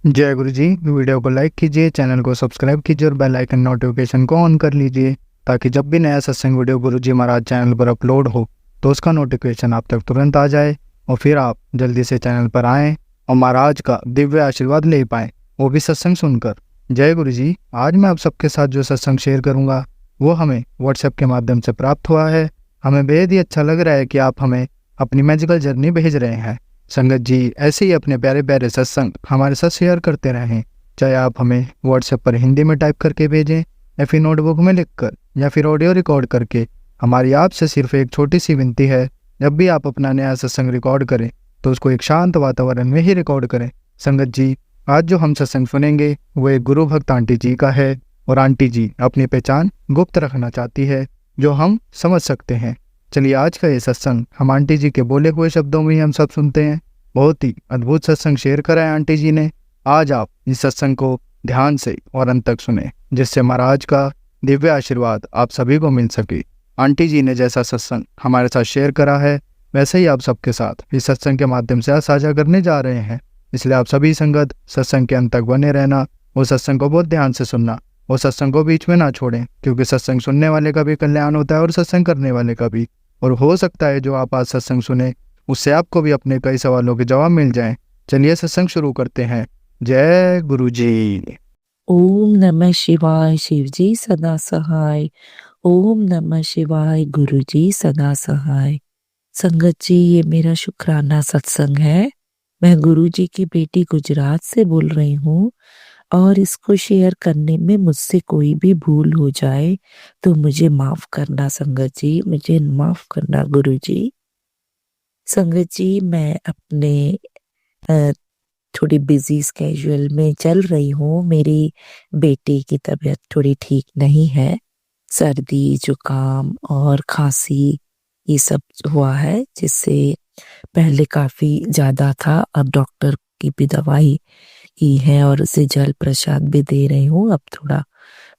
जय गुरु जी। वीडियो को लाइक कीजिए, चैनल को सब्सक्राइब कीजिए और बेल आइकन नोटिफिकेशन को ऑन कर लीजिए ताकि जब भी नया सत्संग वीडियो गुरु जी महाराज चैनल पर अपलोड हो तो उसका नोटिफिकेशन आप तक तुरंत आ जाए और फिर आप जल्दी से चैनल पर आएँ और महाराज का दिव्य आशीर्वाद ले पाएँ, वो भी सत्संग सुनकर। जय गुरु जी। आज मैं आप सबके साथ जो सत्संग शेयर करूँगा वो हमें व्हाट्सएप के माध्यम से प्राप्त हुआ है। हमें बेहद ही अच्छा लग रहा है कि आप हमें अपनी मैजिकल जर्नी भेज रहे हैं। संगत जी ऐसे ही अपने प्यारे प्यारे सत्संग हमारे साथ शेयर करते रहें, चाहे आप हमें व्हाट्सएप पर हिंदी में टाइप करके भेजें या फिर नोटबुक में लिखकर या फिर ऑडियो रिकॉर्ड करके। हमारी आपसे सिर्फ एक छोटी सी विनती है, जब भी आप अपना नया सत्संग रिकॉर्ड करें तो उसको एक शांत वातावरण में ही रिकॉर्ड करें। संगत जी आज जो हम सत्संग सुनेंगे वो एक गुरु भक्त आंटी जी का है और आंटी जी अपनी पहचान गुप्त रखना चाहती है, जो हम समझ सकते हैं। चलिए आज का ये सत्संग हम आंटी जी के बोले हुए शब्दों में ही हम सब सुनते हैं। बहुत ही अद्भुत सत्संग शेयर करा है आंटी जी ने। आज आप इस सत्संग को ध्यान से और अंत तक सुने, जिससे महाराज का दिव्य आशीर्वाद आप सभी को मिल सके। आंटी जी ने जैसा सत्संग हमारे साथ शेयर करा है वैसे ही आप सबके साथ इस सत्संग के माध्यम से आज साझा करने जा रहे हैं। इसलिए आप सभी संगत सत्संग के अंत तक बने रहना, वो सत्संग को बहुत ध्यान से सुनना, वो सत्संग को बीच में ना छोड़ें, क्योंकि सत्संग सुनने वाले का भी कल्याण होता है और सत्संग करने वाले का भी। और हो सकता है जो आप आज सत्संग सुने उससे आपको भी अपने कई सवालों के जवाब मिल जाएं। चलिए सत्संग शुरू करते हैं। जय गुरु जी। ओम नमः शिवाय। शिव जी सदा सहाय। ओम नमः शिवाय। गुरु जी सदा सहाय। संगत जी ये मेरा शुक्राना सत्संग है। मैं गुरु जी की बेटी गुजरात से बोल रही हूँ और इसको शेयर करने में मुझसे कोई भी भूल हो जाए तो मुझे माफ करना संगत जी, मुझे माफ करना गुरु जी। संगत जी मैं अपने थोड़ी बिजी स्केड्यूल में चल रही हूँ। मेरी बेटी की तबीयत थोड़ी ठीक नहीं है, सर्दी जुकाम और खांसी ये सब हुआ है, जिससे पहले काफी ज्यादा था। अब डॉक्टर की भी दवाई की है और उसे जल प्रसाद भी दे रही हूँ, अब थोड़ा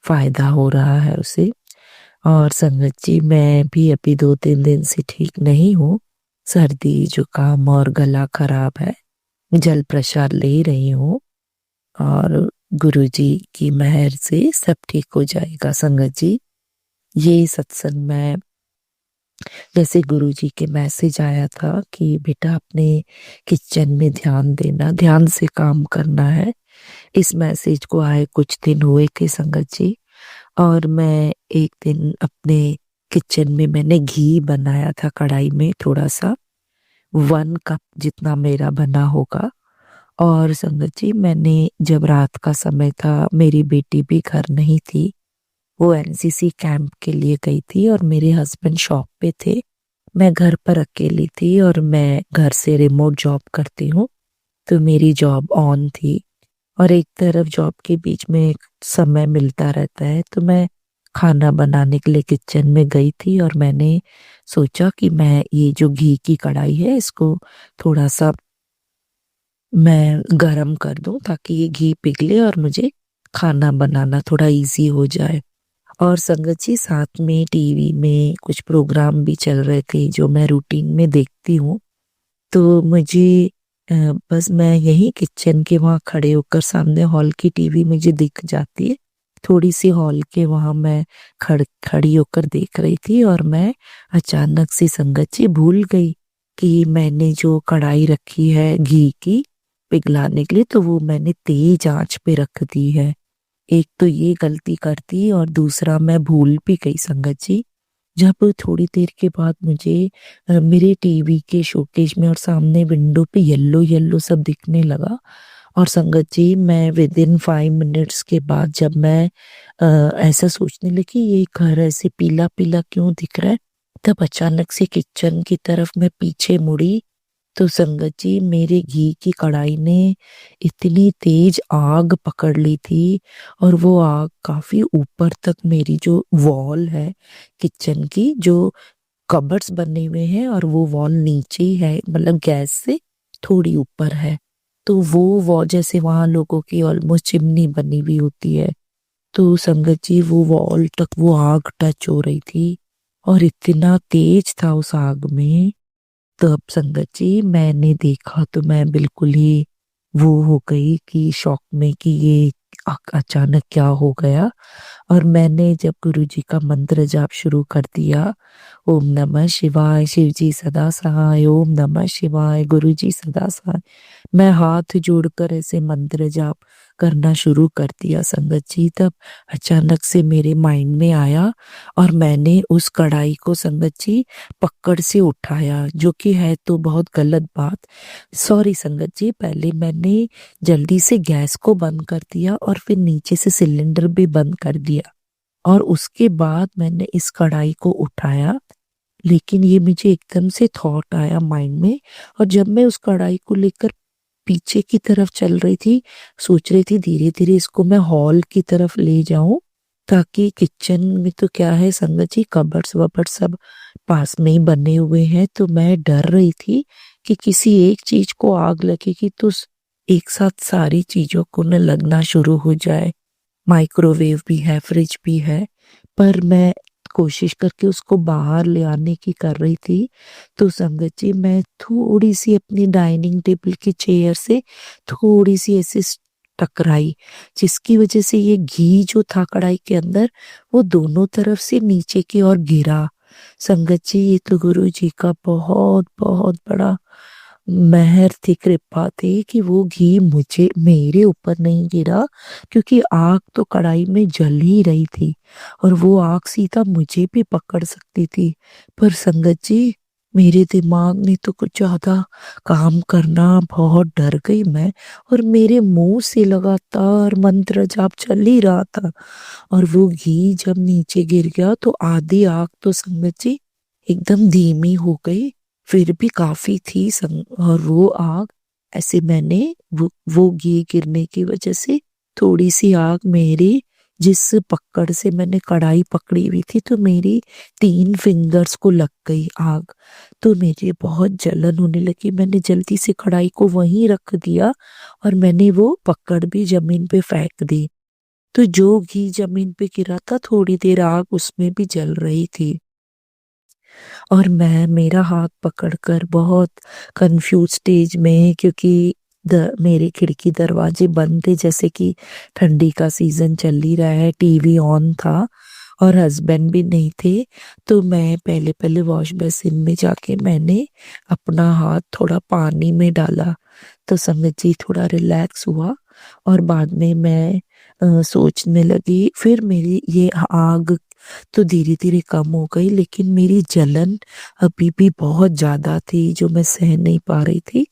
फायदा हो रहा है उसे। और संगत जी मैं भी अभी 2-3 दिन से ठीक नहीं हूँ, सर्दी जुकाम और गला खराब है। जल प्रसाद ले रही हूँ और गुरुजी की मेहर से सब ठीक हो जाएगा। संगत जी ये सत्संग में जैसे गुरुजी के मैसेज आया था कि बेटा अपने किचन में ध्यान देना, ध्यान से काम करना है, इस मैसेज को आए कुछ दिन हुए थे संगत जी। और मैं एक दिन अपने किचन में मैंने घी बनाया था कढ़ाई में, थोड़ा सा 1 कप जितना मेरा बना होगा। और संगत जी मैंने जब रात का समय था, मेरी बेटी भी घर नहीं थी, वो एनसीसी कैंप के लिए गई थी और मेरे हस्बैंड शॉप पे थे, मैं घर पर अकेली थी और मैं घर से रिमोट जॉब करती हूँ, तो मेरी जॉब ऑन थी और एक तरफ जॉब के बीच में एक समय मिलता रहता है, तो मैं खाना बनाने के लिए किचन में गई थी और मैंने सोचा कि मैं ये जो घी की कढ़ाई है इसको थोड़ा सा मैं गरम कर दूं ताकि ये घी पिघले और मुझे खाना बनाना थोड़ा इजी हो जाए। और संगत जी साथ में टीवी में कुछ प्रोग्राम भी चल रहे थे जो मैं रूटीन में देखती हूँ, तो मुझे बस मैं यही किचन के वहाँ खड़े होकर, सामने हॉल की टीवी मुझे दिख जाती है, थोड़ी सी हॉल के वहाँ मैं खड़ी होकर देख रही थी और मैं अचानक से संगत जी भूल गई कि मैंने जो कढ़ाई रखी है घी की पिघलाने के लिए, तो वो मैंने तेज आंच पे रख दी है। एक तो ये गलती कर दी और दूसरा मैं भूल भी गई संगत जी। जब थोड़ी देर के बाद मुझे मेरे टीवी के शोकेस में और सामने विंडो पे येलो येलो सब दिखने लगा और संगत जी मैं विद इन 5 मिनट्स के बाद जब मैं ऐसा सोचने लगी ये घर ऐसे पीला पीला क्यों दिख रहा है, तब अचानक से किचन की तरफ मैं पीछे मुड़ी तो संगत जी मेरे घी की कढ़ाई ने इतनी तेज आग पकड़ ली थी और वो आग काफी ऊपर तक, मेरी जो वॉल है किचन की, जो कबर्ड्स बने हुए हैं और वो वॉल नीचे ही है, मतलब गैस से थोड़ी ऊपर है, तो वो वॉल जैसे वहां लोगों की ऑलमोस्ट चिमनी बनी हुई होती है, तो संगत जी वो वॉल तक वो आग टच हो रही थी और इतना तेज था उस आग में। तो अब संगत जी मैंने देखा तो मैं बिल्कुल ही वो हो गई कि शॉक में कि ये अचानक क्या हो गया। और मैंने जब गुरुजी का मंत्र जाप शुरू कर दिया, ओम नमः शिवाय, शिव जी सदा सहाय, ओम नमः शिवाय, गुरु जी सदा सहाय, मैं हाथ जोड़कर ऐसे मंत्र जाप करना शुरू कर दिया संगत जी। तब अचानक से मेरे माइंड में आया और मैंने उस कढ़ाई को संगत जी पकड़ से उठाया, जो कि है तो बहुत गलत बात। सॉरी संगत जी, पहले मैंने जल्दी से गैस को बंद कर दिया और फिर नीचे से सिलेंडर भी बंद कर दिया और उसके बाद मैंने इस कढ़ाई को उठाया। लेकिन ये मुझे एकदम से थॉट आया माइंड में, और जब मैं उस कढ़ाई को लेकर पीछे की तरफ चल रही थी, सोच रही थी धीरे धीरे इसको मैं हॉल की तरफ ले जाऊं, ताकि किचन में तो क्या है संगत जी, कबर्ड्स वबर्ड सब पास में ही बने हुए हैं, तो मैं डर रही थी कि किसी एक चीज को आग लगेगी तो एक साथ सारी चीजों को न लगना शुरू हो जाए। माइक्रोवेव भी है, फ्रिज भी है, पर मैं कोशिश करके उसको बाहर ले आने की कर रही थी। तो संगत जी मैं थोड़ी सी अपनी डाइनिंग टेबल की चेयर से थोड़ी सी ऐसे टकराई, जिसकी वजह से ये घी जो था कढ़ाई के अंदर वो दोनों तरफ से नीचे की ओर गिरा। संगत जी ये तो गुरु जी का बहुत बहुत बड़ा मेहर थी, कृपा थी कि वो घी मुझे मेरे ऊपर नहीं गिरा, क्योंकि आग तो कढ़ाई में जल ही रही थी और वो आग सीधा मुझे भी पकड़ सकती थी। पर संगत जी मेरे दिमाग ने तो कुछ ज्यादा काम करना, बहुत डर गई मैं, और मेरे मुंह से लगातार मंत्र जाप चल ही रहा था। और वो घी जब नीचे गिर गया तो आधी आग तो संगत जी एकदम धीमी हो गई, फिर भी काफी थी और वो आग ऐसे मैंने वो घी गिरने की वजह से थोड़ी सी आग मेरी, जिस पकड़ से मैंने कढ़ाई पकड़ी हुई थी, तो मेरी 3 फिंगर्स को लग गई आग। तो मुझे बहुत जलन होने लगी, मैंने जल्दी से कढ़ाई को वहीं रख दिया और मैंने वो पकड़ भी जमीन पे फेंक दी। तो जो घी जमीन पे गिरा था, थोड़ी देर आग उसमें भी जल रही थी और मैं मेरा हाथ पकड़कर बहुत कंफ्यूज स्टेज में, क्योंकि मेरे खिड़की दरवाजे बंद थे, जैसे कि ठंडी का सीजन चल ही रहा है, टीवी ऑन था और हस्बैंड भी नहीं थे। तो मैं पहले पहले वॉश बेसिन में जाके मैंने अपना हाथ थोड़ा पानी में डाला, तो संगत जी थोड़ा रिलैक्स हुआ और बाद में मैं सोचने लगी। फिर मेरी ये आग तो धीरे धीरे कम हो गई, लेकिन मेरी जलन अभी भी बहुत ज्यादा थी, जो मैं सह नहीं पा रही थी।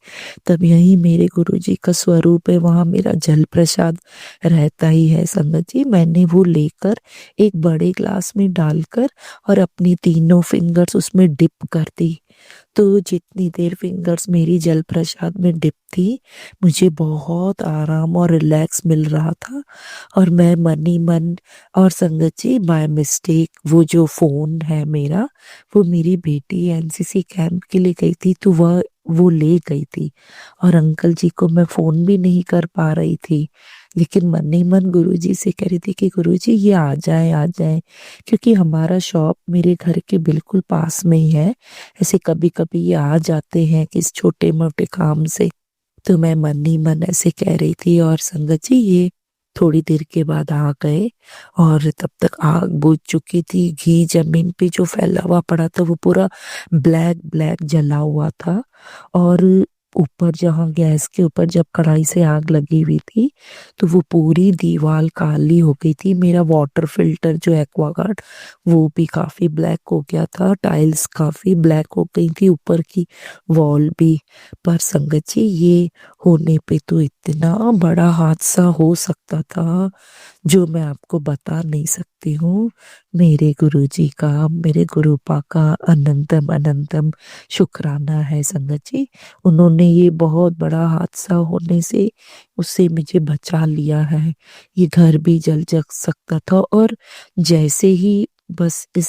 तब यही मेरे गुरुजी का स्वरूप है, वहां मेरा जल प्रसाद रहता ही है संगत जी। मैंने वो लेकर एक बड़े ग्लास में डालकर और अपनी तीनों फिंगर्स उसमें डिप कर दी। तो जितनी देर फिंगर्स मेरी जल प्रसाद में डिप थी, मुझे बहुत आराम और रिलैक्स मिल रहा था। और मैं मन ही मन, और संगत जी बाय मिस्टेक वो जो फोन है मेरा, वो मेरी बेटी एनसीसी कैंप के लिए गई थी, तो वह वो ले गई थी और अंकल जी को मैं फोन भी नहीं कर पा रही थी। लेकिन मन ही मन गुरुजी से कह रही थी कि गुरुजी ये आ जाए आ जाए, क्योंकि हमारा शॉप मेरे घर के बिल्कुल पास में ही है। ऐसे कभी कभी ये आ जाते हैं किस छोटे मोटे काम से। तो मैं मन ही मन ऐसे कह रही थी और संगत जी ये थोड़ी देर के बाद आ गए और तब तक आग बुझ चुकी थी। घी जमीन पे जो फैला हुआ पड़ा था वो पूरा ब्लैक ब्लैक जला हुआ था, और ऊपर जहाँ गैस के ऊपर जब कढ़ाई से आग लगी हुई थी तो वो पूरी दीवार काली हो गई थी। मेरा वाटर फिल्टर जो एक्वागार्ड वो भी काफी ब्लैक हो गया था, टाइल्स काफी ब्लैक हो गई थी, ऊपर की वॉल भी। पर संगत जी ये होने पे तो इतना बड़ा हादसा हो सकता था जो मैं आपको बता नहीं सकती हूँ। मेरे गुरुजी का, मेरे गुरुपा का अनंतम अनंतम शुक्राना है संगत जी। उन्होंने ये बहुत बड़ा हादसा होने से उससे मुझे बचा लिया है। ये घर भी जल जग सकता था, और जैसे ही बस इस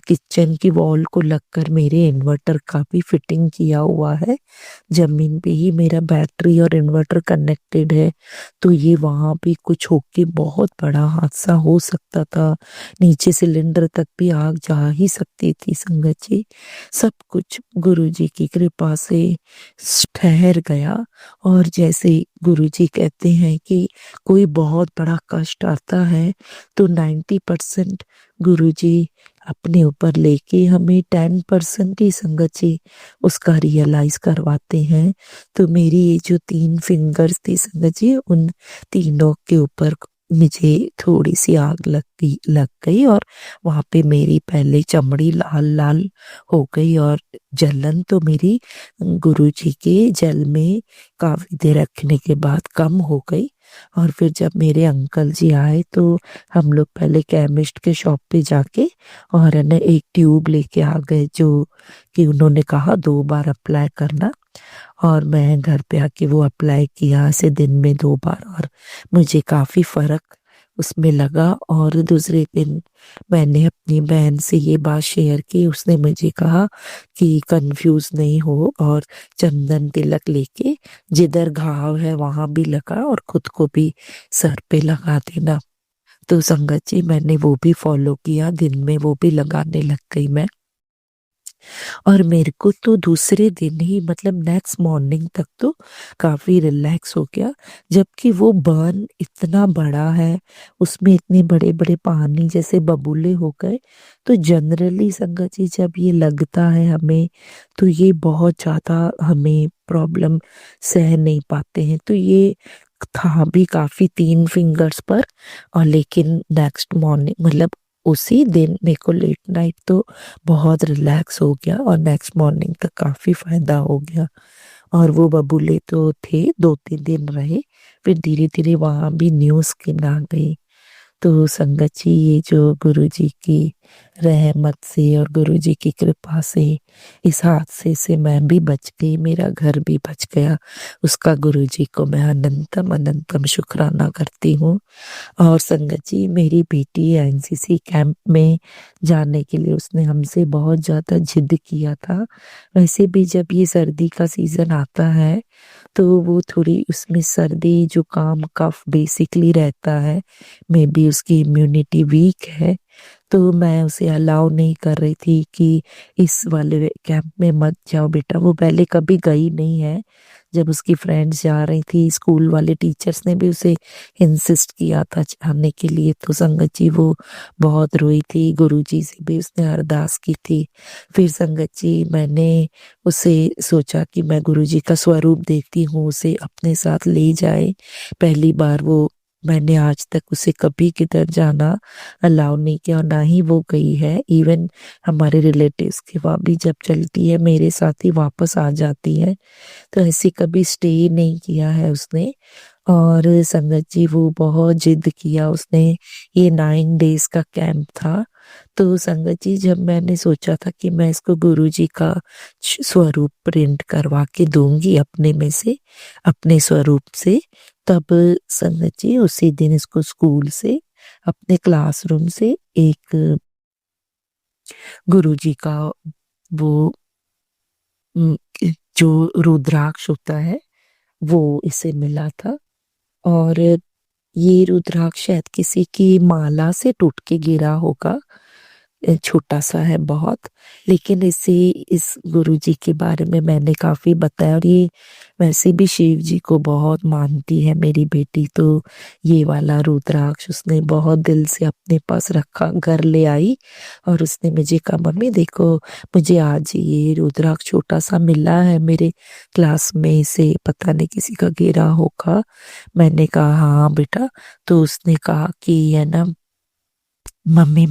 किचन की वॉल को लगकर मेरे इन्वर्टर का भी फिटिंग किया हुआ है, जमीन पे ही मेरा बैटरी और इन्वर्टर कनेक्टेड है, तो ये वहां भी कुछ होके बहुत बड़ा हादसा हो सकता था। नीचे सिलेंडर तक भी आग जा ही सकती थी संगत जी। सब कुछ गुरु जी की कृपा से ठहर गया, और जैसे गुरुजी कहते हैं कि कोई बहुत बड़ा कष्ट आता है तो 90% गुरुजी अपने ऊपर लेके हमें 10% ही संगत जी उसका रियलाइज करवाते हैं। तो मेरी ये जो 3 फिंगर्स थी संगत जी, उन तीनों के ऊपर मुझे थोड़ी सी आग लग गई और वहां पे मेरी पहले चमड़ी लाल लाल हो गई और जलन तो मेरी गुरुजी के जल में काफी देर रखने के बाद कम हो गई। और फिर जब मेरे अंकल जी आए तो हम लोग पहले केमिस्ट के शॉप पे जाके और है ना एक ट्यूब लेके आ गए, जो कि उन्होंने कहा 2 बार अप्लाई करना। और मैं घर पे आके वो अप्लाई किया ऐसे दिन में 2 बार और मुझे काफी फर्क उसमें लगा। और दूसरे दिन मैंने अपनी बहन से ये बात शेयर की, उसने मुझे कहा कि कंफ्यूज नहीं हो और चंदन तिलक लेके जिधर घाव है वहां भी लगा और खुद को भी सर पे लगा देना। तो संगत जी मैंने वो भी फॉलो किया, दिन में वो भी लगाने लग गई मैं। और मेरे को तो दूसरे दिन ही मतलब नेक्स्ट मॉर्निंग तक तो काफी रिलैक्स हो गया, जबकि वो बर्न इतना बड़ा है, उसमें इतने बड़े बड़े पानी जैसे बबूले हो गए। तो जनरली संगत जी जब ये लगता है हमें तो ये बहुत ज्यादा हमें प्रॉब्लम सह नहीं पाते हैं। तो ये था भी काफी 3 फिंगर्स पर। और लेकिन नेक्स्ट मॉर्निंग मतलब उसी दिन मेरे को लेट नाइट तो बहुत रिलैक्स हो गया और नेक्स्ट मॉर्निंग तक काफी फायदा हो गया। और वो बबूले तो थे 2-3 दिन रहे, फिर धीरे धीरे वहां भी न्यू स्किन आ गई। तो संगत जी ये जो गुरु जी की रहमत से और गुरु जी की कृपा से इस हादसे से मैं भी बच गई, मेरा घर भी बच गया। उसका गुरु जी को मैं अनंतम अनंतम शुक्राना करती हूँ। और संगत जी मेरी बेटी एनसीसी कैंप में जाने के लिए उसने हमसे बहुत ज़्यादा जिद किया था। वैसे भी जब ये सर्दी का सीज़न आता है तो वो थोड़ी उसमें सर्दी जुकाम कफ बेसिकली रहता है, मे बी उसकी इम्यूनिटी वीक है। तो मैं उसे अलाउ नहीं कर रही थी कि इस वाले कैंप में मत जाओ बेटा, वो पहले कभी गई नहीं है। जब उसकी फ्रेंड्स जा रही थी, स्कूल वाले टीचर्स ने भी उसे इंसिस्ट किया था जाने के लिए, तो संगत जी वो बहुत रोई थी, गुरुजी से भी उसने अरदास की थी। फिर संगत जी मैंने उसे सोचा कि मैं गुरुजी का स्वरूप देखती हूँ, उसे अपने साथ ले जाए। पहली बार वो मैंने आज तक उसे कभी किधर जाना अलाउ नहीं किया और ना ही वो गई है। इवन हमारे रिलेटिव्स के वहाँ भी जब चलती है मेरे साथ ही वापस आ जाती है, तो ऐसे कभी स्टे नहीं किया है उसने। और संगत जी वो बहुत जिद किया उसने, ये 9 डेज का कैंप था। तो संगत जी जब मैंने सोचा था कि मैं इसको गुरु जी का स्वरूप प्रिंट करवा के दूंगी अपने में से, अपने स्वरूप से, तब संगत जी उसी दिन इसको स्कूल से अपने क्लासरूम से एक गुरु जी का वो उम, जो रुद्राक्ष होता है वो इसे मिला था। और ये रुद्राक्ष शायद किसी की माला से टूट के गिरा होगा, छोटा सा है बहुत। लेकिन इसे इस गुरु जी के बारे में मैंने काफी बताया और ये वैसे भी शिव जी को बहुत मानती है मेरी बेटी। तो ये वाला रुद्राक्ष उसने बहुत दिल से अपने पास रखा, घर ले आई और उसने मुझे कहा मम्मी देखो मुझे आज ये रुद्राक्ष छोटा सा मिला है, मेरे क्लास में से पता नहीं किसी का गिरा होगा। मैंने कहा हाँ बेटा। तो उसने कहा कि है ना मम्मी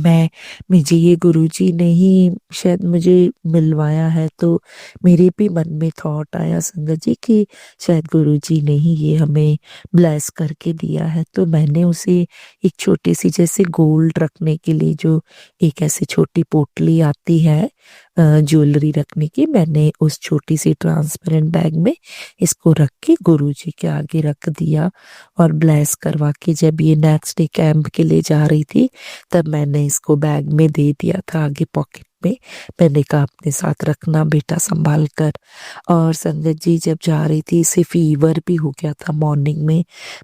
मुझे ये गुरुजी ने ही शायद मुझे मिलवाया है। तो मेरे भी मन में थॉट आया संगत जी कि शायद गुरुजी ने ही ये हमें ब्लेस करके दिया है। तो मैंने उसे एक छोटी सी जैसे गोल्ड रखने के लिए जो एक ऐसी छोटी पोटली आती है ज्वेलरी रखने की, मैंने उस छोटी सी ट्रांसपेरेंट बैग में इसको रख के गुरुजी के आगे रख दिया। और ब्लेस करवा के जब ये नेक्स्ट डे कैंप के लिए जा रही थी तब मैंने इसको बैग में दे दिया था आगे पॉकेट में। मैंने कहा अपने साथ रखना बेटा संभाल कर। और संगत जी जब जा रही थी इसे फीवर भी हो गया था मॉर्निंग में।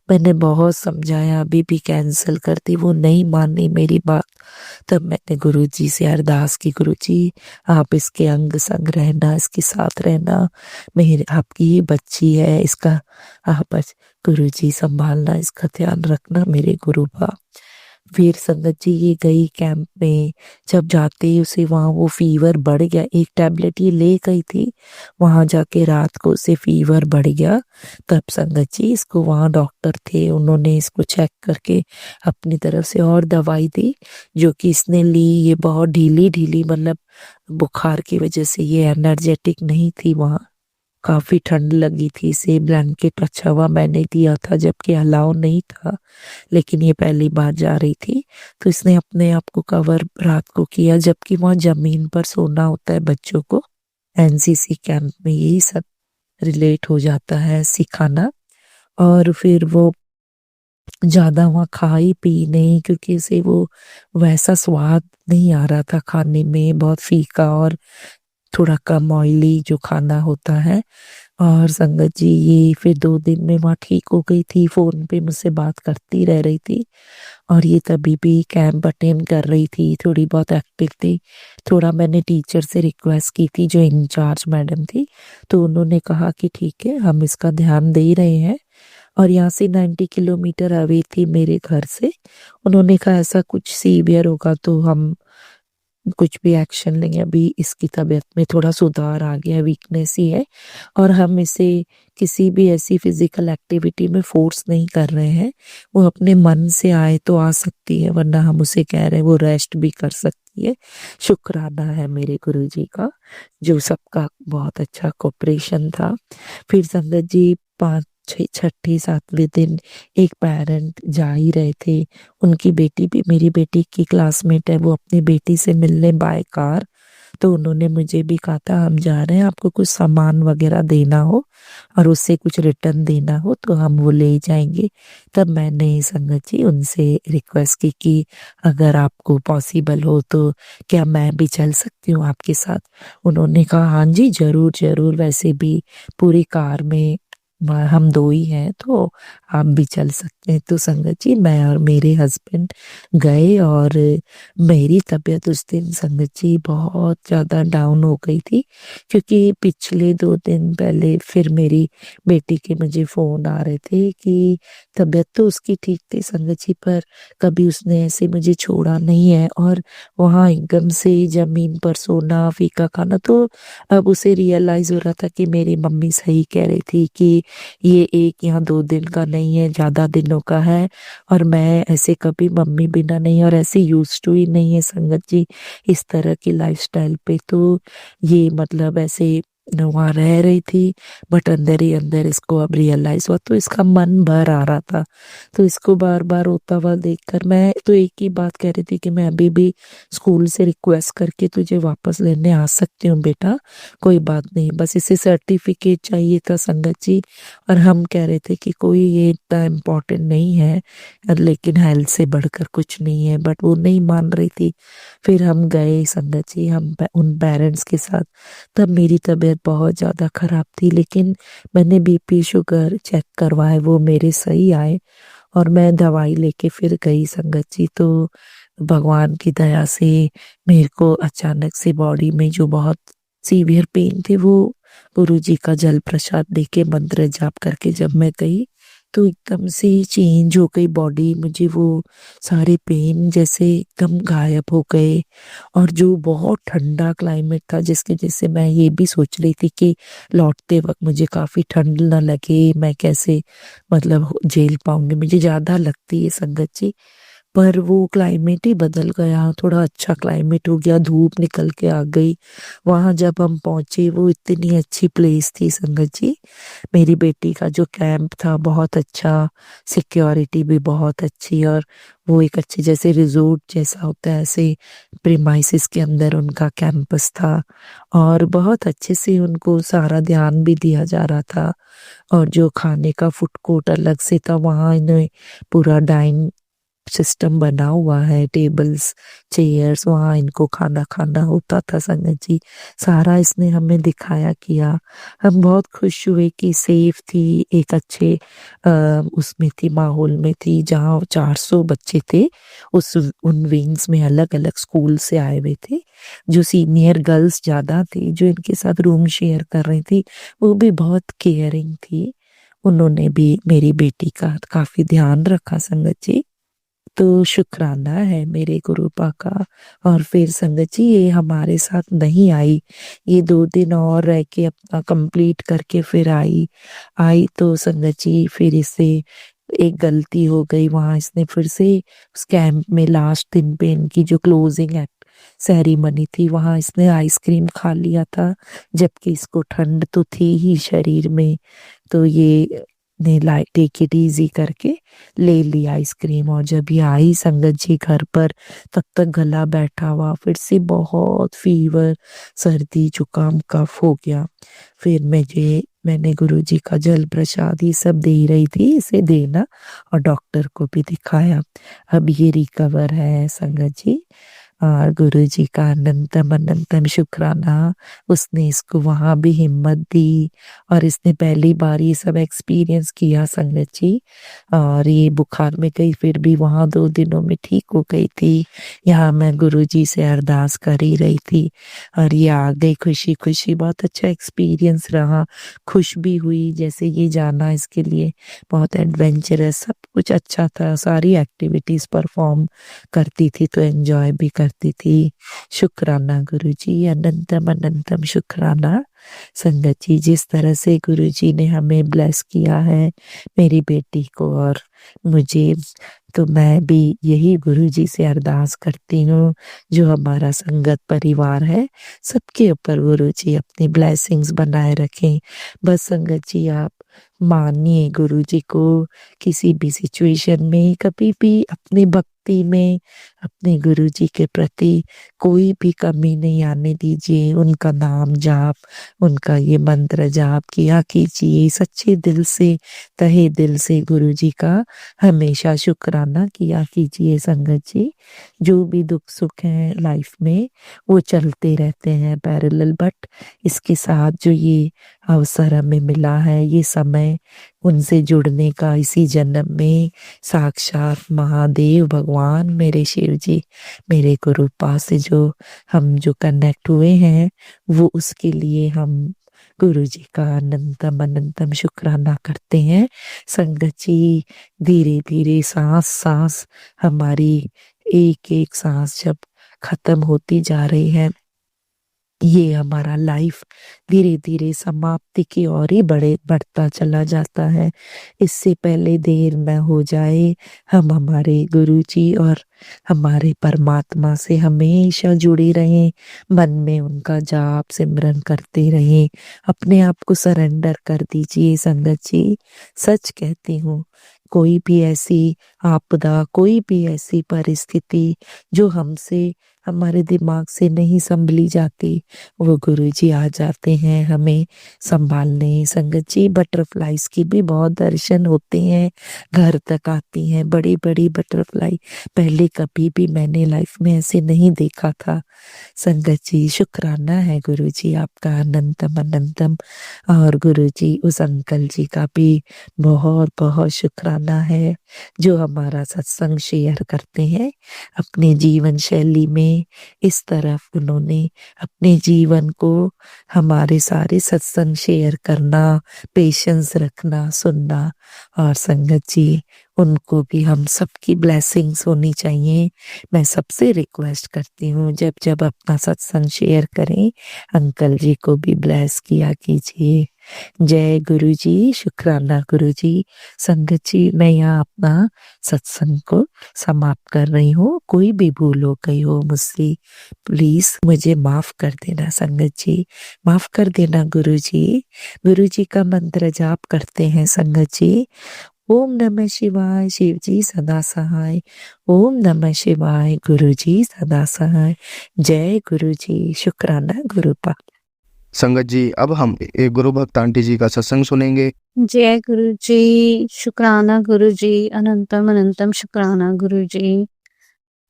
मैंने बहुत समझाया अभी भी कैंसिल करती, वो नहीं मानी मेरी बात। तब मैंने गुरुजी से अरदास की, गुरुजी आप इसके अंग संग रहना, इसके साथ रहना, मेरे आपकी ही बच्ची है, इसका आप गुरुजी संभालना, इसका ध्यान रखना मेरे गुरु बा। फिर संगत जी ये गई कैंप में। जब जाते ही उसे वहाँ वो फीवर बढ़ गया, एक टैबलेट ये ले गई थी, वहाँ जाके रात को उसे फीवर बढ़ गया। तब संगत जी इसको वहाँ डॉक्टर थे, उन्होंने इसको चेक करके अपनी तरफ से और दवाई दी, जो कि इसने ली। ये बहुत ढीली ढीली, मतलब बुखार की वजह से ये एनर्जेटिक नहीं थी। वहाँ काफी ठंड लगी थी इसे, ब्लैंकेट अच्छा हुआ मैंने दिया था जबकि अलाउ नहीं था, लेकिन ये पहली बार जा रही थी तो इसने अपने आप को कवर रात को किया, जबकि वहाँ जमीन पर सोना होता है बच्चों को। एनसीसी कैंप में यही सब रिलेट हो जाता है सिखाना। और फिर वो ज्यादा वहाँ खाई पी नहीं, क्योंकि इसे वो वैसा स्वाद नहीं आ रहा था खाने में, बहुत फीका और थोड़ा कम ऑयली जो खाना होता है। और संगत जी ये फिर 2 दिन में वहाँ ठीक हो गई थी, फोन पे मुझसे बात करती रह रही थी। और ये तभी भी कैंप अटेंड कर रही थी, थोड़ी बहुत एक्टिव थी। थोड़ा मैंने टीचर से रिक्वेस्ट की थी जो इंचार्ज मैडम थी, तो उन्होंने कहा कि ठीक है हम इसका ध्यान दे रहे हैं। और यहाँ से 90 किलोमीटर अवे थी मेरे घर से। उन्होंने कहा ऐसा कुछ सीवियर होगा तो हम कुछ भी एक्शन लेंगे, अभी इसकी तबीयत में थोड़ा सुधार आ गया, वीकनेस ही है, और हम इसे किसी भी ऐसी फिजिकल एक्टिविटी में फोर्स नहीं कर रहे हैं। वो अपने मन से आए तो आ सकती है, वरना हम उसे कह रहे हैं वो रेस्ट भी कर सकती है। शुक्राना है मेरे गुरुजी का, जो सबका बहुत अच्छा कोऑपरेशन था। फिर संगत जी 5, 6, 7वें दिन एक पेरेंट जा ही रहे थे, उनकी बेटी भी मेरी बेटी की क्लासमेट है, वो अपनी बेटी से मिलने बाय कार। तो उन्होंने मुझे भी कहा था हम जा रहे हैं, आपको कुछ सामान वगैरह देना हो और उससे कुछ रिटर्न देना हो तो हम वो ले जाएंगे। तब मैंने संगत जी उनसे रिक्वेस्ट की कि अगर आपको पॉसिबल हो तो क्या मैं भी चल सकती हूँ आपके साथ। उन्होंने कहा हाँ जी जरूर जरूर, वैसे भी पूरी कार में हम 2 ही हैं तो आप भी चल सकते हैं। तो संगत जी मैं और मेरे हस्बैंड गए, और मेरी तबीयत उस दिन संगत जी बहुत ज़्यादा डाउन हो गई थी, क्योंकि पिछले 2 दिन पहले फिर मेरी बेटी के मुझे फ़ोन आ रहे थे कि तबीयत तो उसकी ठीक थी संगत जी, पर कभी उसने ऐसे मुझे छोड़ा नहीं है। और वहाँ एकदम से ज़मीन पर सोना, फीका खाना, तो अब उसे रियलाइज़ हो रहा था कि मेरी मम्मी सही कह रही थी कि ये एक यहाँ 2 दिन का नहीं है, ज्यादा दिनों का है। और मैं ऐसे कभी मम्मी बिना नहीं, और ऐसे यूज टू ही नहीं है संगत जी इस तरह की लाइफस्टाइल पे। तो ये मतलब ऐसे वहाँ रह रही थी, बट अंदर ही अंदर इसको अब रियलाइज हुआ, तो इसका मन भर आ रहा था। तो इसको बार बार रोता हुआ देखकर मैं तो एक ही बात कह रही थी कि मैं अभी भी स्कूल से रिक्वेस्ट करके तुझे वापस लेने आ सकती हूँ बेटा, कोई बात नहीं, बस इसे सर्टिफिकेट चाहिए था संगत जी। और हम कह रहे थे कि कोई ये इतना इम्पोर्टेंट नहीं है, लेकिन हेल्थ से बढ़कर कुछ नहीं है, बट वो नहीं मान रही थी। फिर हम गए संगत जी, उन पेरेंट्स के साथ। तब मेरी तबीयत बहुत ज़्यादा खराब थी, लेकिन मैंने बीपी शुगर चेक करवाए, वो मेरे सही आए, और मैं दवाई लेके फिर गई संगत जी। तो भगवान की दया से मेरे को अचानक से बॉडी में जो बहुत सीवियर पेन थे, वो गुरु जी का जल प्रसाद देके मंत्र जाप करके जब मैं गई तो एकदम से चेंज हो गई बॉडी, मुझे वो सारे पेन जैसे एकदम गायब हो गए। और जो बहुत ठंडा क्लाइमेट था जिसकी वजह से मैं ये भी सोच रही थी कि लौटते वक्त मुझे काफी ठंड ना लगे, मैं कैसे मतलब झेल पाऊंगी, मुझे ज्यादा लगती है संगत जी। पर वो क्लाइमेट ही बदल गया, थोड़ा अच्छा क्लाइमेट हो गया, धूप निकल के आ गई। वहां जब हम पहुंचे वो इतनी अच्छी प्लेस थी संगत जी, मेरी बेटी का जो कैंप था बहुत अच्छा, सिक्योरिटी भी बहुत अच्छी, और वो एक अच्छे जैसे रिजोर्ट जैसा होता है ऐसे प्रीमाइसिस के अंदर उनका कैंपस था। और बहुत अच्छे से उनको सारा ध्यान भी दिया जा रहा था। और जो खाने का फूड कोर्ट अलग से था, वहाँ इन्हें पूरा सिस्टम बना हुआ है, टेबल्स चेयर्स, वहाँ इनको खाना खाना होता था संगत जी। सारा इसने हमें दिखाया किया। हम बहुत खुश हुए कि सेफ थी, एक अच्छे उसमें थी, माहौल में थी, जहाँ 400 बच्चे थे उस उन विंग्स में, अलग अलग स्कूल से आए हुए थे। जो सीनियर गर्ल्स ज्यादा थी जो इनके साथ रूम शेयर कर रही थी, वो भी बहुत केयरिंग थी। उन्होंने भी मेरी बेटी का काफी ध्यान रखा संगत जी। तो शुक्राना है मेरे गुरुपा का। और फिर संगत जी ये हमारे साथ नहीं आई, ये 2 दिन और रह के अपना कंप्लीट करके फिर आई। आई तो संगत जी फिर इसे एक गलती हो गई वहां, इसने फिर से उस कैंप में लास्ट दिन पे इनकी जो क्लोजिंग एक्ट सेरेमनी थी वहां इसने आइसक्रीम खा लिया था, जबकि इसको ठंड तो थी ही शरीर में। तो ये ने लाइक टेक इट इजी करके ले ली आइसक्रीम। और जब ये आई संगत जी घर पर, तब तक गला बैठा हुआ, फिर से बहुत फीवर, सर्दी जुकाम कफ हो गया। फिर मैंने गुरुजी का जल प्रसाद ये सब दे रही थी, इसे देना, और डॉक्टर को भी दिखाया। अब ये रिकवर है संगत जी। और गुरु जी का अनंतम अनंतम शुक्राना, उसने इसको वहां भी हिम्मत दी। और इसने पहली बार ये सब एक्सपीरियंस किया संगत जी। और ये बुखार में गई, फिर भी वहां 2 दिनों में ठीक हो गई थी। यहाँ मैं गुरु जी से अरदास कर ही रही थी और ये आ गई खुशी खुशी। बहुत अच्छा एक्सपीरियंस रहा, खुश भी हुई जैसे ये जाना इसके लिए। बहुत एडवेंचरस, सब कुछ अच्छा था, सारी एक्टिविटीज परफॉर्म करती थी तो एंजॉय भी करती थी। शुक्राना गुरु जी, अनंतम अनंतम शुक्राना संगत जी। जिस तरह से गुरु जी ने हमें ब्लेस किया है मेरी बेटी को और मुझे, तो मैं भी यही गुरु जी से अरदास करती हूँ, जो हमारा संगत परिवार है सबके ऊपर गुरु जी अपनी ब्लेसिंग्स बनाए रखें। बस संगत जी आप मानिए गुरु जी को, किसी भी सिचुएशन में कभी भी अपनी भक्ति में अपने गुरु जी के प्रति कोई भी कमी नहीं आने दीजिए। उनका नाम जाप, उनका ये मंत्र जाप किया कीजिए सच्चे दिल से, तहे दिल से गुरु जी का हमेशा शुक्राना किया कीजिए संगत जी। जो भी दुख सुख है लाइफ में वो चलते रहते हैं पैरेलल, बट इसके साथ जो ये अवसर हमें मिला है, ये समय उनसे जुड़ने का, इसी जन्म में साक्षात महादेव भगवान मेरे शिव जी, मेरे गुरु पास से हम जो कनेक्ट हुए हैं, वो उसके लिए हम गुरु जी का अनंतम अनंतम शुक्राना करते हैं संगत जी। धीरे धीरे सांस सांस हमारी, एक एक सांस जब खत्म होती जा रही है, ये हमारा लाइफ धीरे धीरे समाप्ति की ओर ही बढ़ता चला जाता है। इससे पहले देर न हो जाए, हम हमारे गुरु जी और हमारे परमात्मा से हमेशा जुड़े रहें, मन में उनका जाप सिमरन करते रहें, अपने आप को सरेंडर कर दीजिए संगत जी। सच कहती हूँ, कोई भी ऐसी आपदा, कोई भी ऐसी परिस्थिति जो हमसे, हमारे दिमाग से नहीं संभली जाती, वो गुरु जी आ जाते हैं हमें संभालने संगत जी। बटरफ्लाईज की भी बहुत दर्शन होते हैं, घर तक आती हैं बड़ी बड़ी बटरफ्लाई, पहले कभी भी मैंने लाइफ में ऐसे नहीं देखा था संगत जी। शुक्राना है गुरु जी आपका अनंतम अनंतम। और गुरु जी उस अंकल जी का भी बहुत बहुत शुक्राना है, जो हमारा सत्संग शेयर करते हैं अपने जीवन शैली में। इस तरफ उन्होंने अपने जीवन को, हमारे सारे सत्संग शेयर करना, पेशेंस रखना, सुनना। और संगत जी उनको भी हम सबकी ब्लेसिंग्स होनी चाहिए। मैं सबसे रिक्वेस्ट करती हूँ, जब जब अपना सत्संग शेयर करें, अंकल जी को भी ब्लेस किया कीजिए। जय गुरु जी, शुक्राना गुरु जी। संगत जी मैं यहाँ अपना सत्संग को समाप्त कर रही हूँ। कोई भी भूल हो गई हो मुझसे, प्लीज मुझे माफ कर देना संगत जी, माफ कर देना गुरु जी। गुरु जी का मंत्र जाप करते हैं संगत जी। ओम नमः शिवाय, शिव जी सदा सहाय। ओम नमः शिवाय, गुरु जी सदा सहाय। जय गुरु जी, शुक्राना गुरु पा। संगत जी, अब हम एक गुरु भक्त आंटी जी का सत्संग सुनेंगे। जय गुरु जी, शुक्राना गुरु जी, अनंतम अनंतम शुक्राना गुरु जी।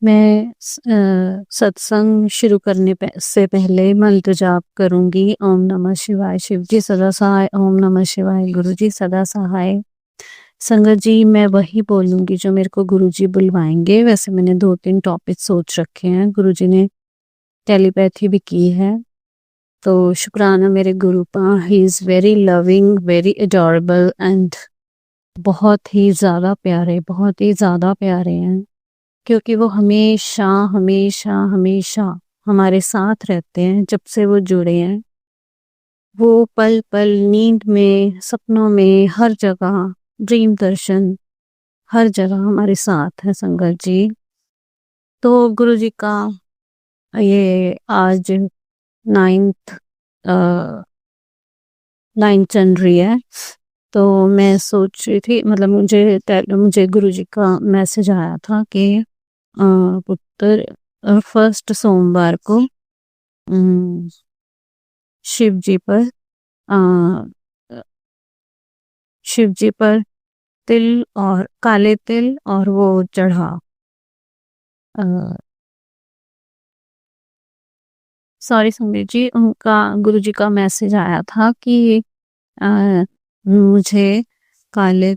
मैं सत्संग शुरू करने से पहले मंत्र जाप करूंगी। ओम नमः शिवाय। शिव जी सदा सहाय। ओम नमः शिवाय। गुरु जी सदा सहाय। संगत जी, मैं वही बोलूंगी जो मेरे को गुरु जी बुलवाएंगे। वैसे मैंने 2-3 टॉपिक सोच रखे हैं, गुरु जी ने टेलीपैथी भी की है। तो शुक्राना मेरे गुरु का। He is very loving, very adorable and बहुत ही ज़्यादा प्यारे, बहुत ही ज़्यादा प्यारे हैं, क्योंकि वो हमेशा हमेशा हमेशा हमारे साथ रहते हैं जब से वो जुड़े हैं। वो पल पल, नींद में, सपनों में, हर जगह, ड्रीम दर्शन, हर जगह हमारे साथ है संगत जी। तो गुरु जी का ये आज 9th 9 चल रही है। तो मैं सोच रही थी, मतलब मुझे गुरु जी का मैसेज आया था कि पुत्र फर्स्ट सोमवार को शिव जी पर अ, शिव जी पर तिल और काले तिल और वो चढ़ा। सॉरी संगीत जी, उनका गुरु जी का मैसेज आया था कि मुझे काले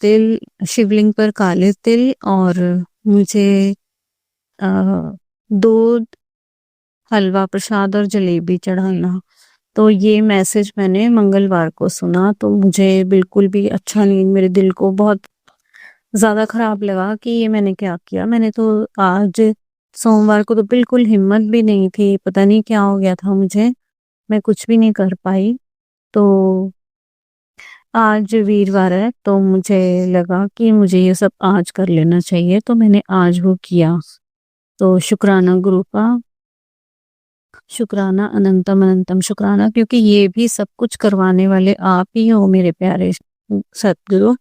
तिल, शिवलिंग पर काले तिल और मुझे दूध, हलवा प्रसाद और जलेबी चढ़ाना। तो ये मैसेज मैंने मंगलवार को सुना, तो मुझे बिल्कुल भी अच्छा नहीं, मेरे दिल को बहुत ज़्यादा खराब लगा कि ये मैंने क्या किया। मैंने तो आज सोमवार को तो बिल्कुल हिम्मत भी नहीं थी, पता नहीं क्या हो गया था मुझे, मैं कुछ भी नहीं कर पाई। तो आज वीरवार है, तो मुझे लगा कि मुझे ये सब आज कर लेना चाहिए, तो मैंने आज वो किया। तो शुक्राना गुरु का, शुक्राना अनंतम अनंतम शुक्राना, क्योंकि ये भी सब कुछ करवाने वाले आप ही हो मेरे प्यारे सतगुरु।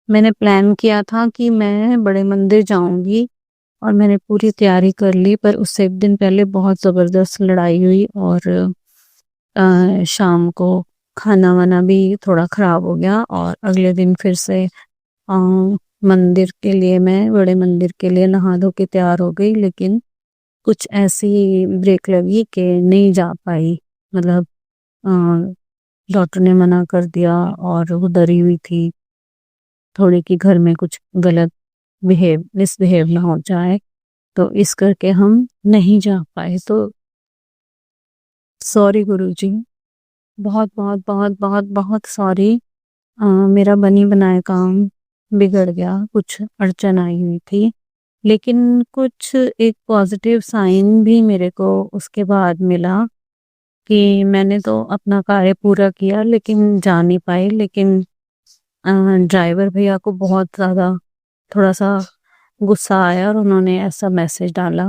मैंने प्लान किया था कि मैं बड़े मंदिर जाऊंगी और मैंने पूरी तैयारी कर ली, पर उससे एक दिन पहले बहुत ज़बरदस्त लड़ाई हुई और शाम को खाना वाना भी थोड़ा ख़राब हो गया और अगले दिन फिर से मंदिर के लिए, मैं बड़े मंदिर के लिए नहा धो के तैयार हो गई, लेकिन कुछ ऐसी ब्रेक लगी कि नहीं जा पाई। मतलब डॉक्टर ने मना कर दिया और वो डरी हुई थी थोड़ी कि घर में कुछ गलत मिसबिहेव ना हो जाए, तो इस करके हम नहीं जा पाए। तो सॉरी गुरुजी, बहुत बहुत बहुत बहुत बहुत सॉरी। मेरा बनी बनाए काम बिगड़ गया, कुछ अड़चन आई हुई थी, लेकिन कुछ एक पॉजिटिव साइन भी मेरे को उसके बाद मिला कि मैंने तो अपना कार्य पूरा किया लेकिन जा नहीं पाई। लेकिन ड्राइवर भैया को बहुत ज़्यादा थोड़ा सा गुस्सा आया और उन्होंने ऐसा मैसेज डाला।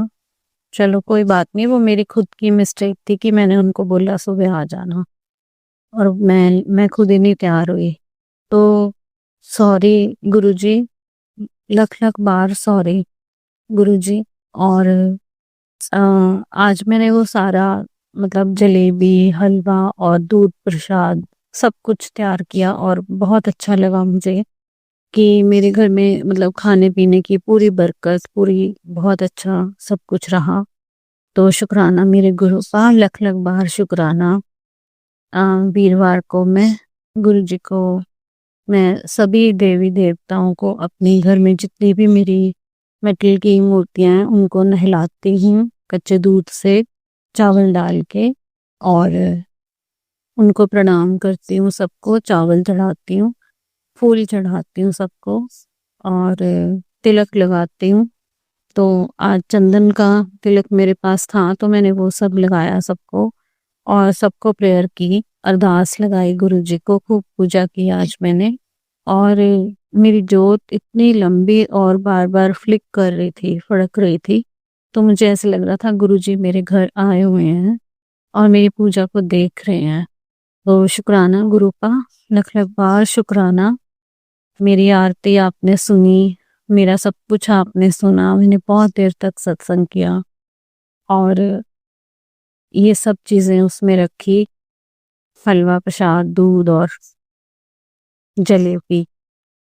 चलो कोई बात नहीं, वो मेरी खुद की मिस्टेक थी कि मैंने उनको बोला सुबह आ जाना और मैं खुद ही नहीं तैयार हुई। तो सॉरी गुरुजी, लख लख बार सॉरी गुरुजी। और आज मैंने वो सारा, मतलब जलेबी, हलवा और दूध प्रसाद सब कुछ तैयार किया और बहुत अच्छा लगा मुझे कि मेरे घर में मतलब खाने पीने की पूरी बरकत, पूरी बहुत अच्छा सब कुछ रहा। तो शुक्राना मेरे गुरु का, लख लख बार शुक्राना। वीरवार को मैं गुरु जी को, मैं सभी देवी देवताओं को अपने घर में जितनी भी मेरी मेटल की मूर्तियां हैं उनको नहलाती हूँ कच्चे दूध से चावल डाल के, और उनको प्रणाम करती हूँ, सबको चावल चढ़ाती हूँ, फूल चढ़ाती हूँ सबको और तिलक लगाती हूँ। तो आज चंदन का तिलक मेरे पास था तो मैंने वो सब लगाया सबको और सबको प्रेयर की, अरदास लगाई, गुरु जी को खूब पूजा की आज मैंने। और मेरी जोत इतनी लंबी और बार बार फ्लिक कर रही थी, फड़क रही थी, तो मुझे ऐसे लग रहा था गुरु जी मेरे घर आए हुए हैं और मेरी पूजा को देख रहे हैं। तो शुक्राना गुरु का, लख लख बार शुक्राना। मेरी आरती आपने सुनी, मेरा सब कुछ आपने सुना, मैंने बहुत देर तक सत्संग किया और ये सब चीज़ें उसमें रखी, हलवा, प्रसाद, दूध और जलेबी।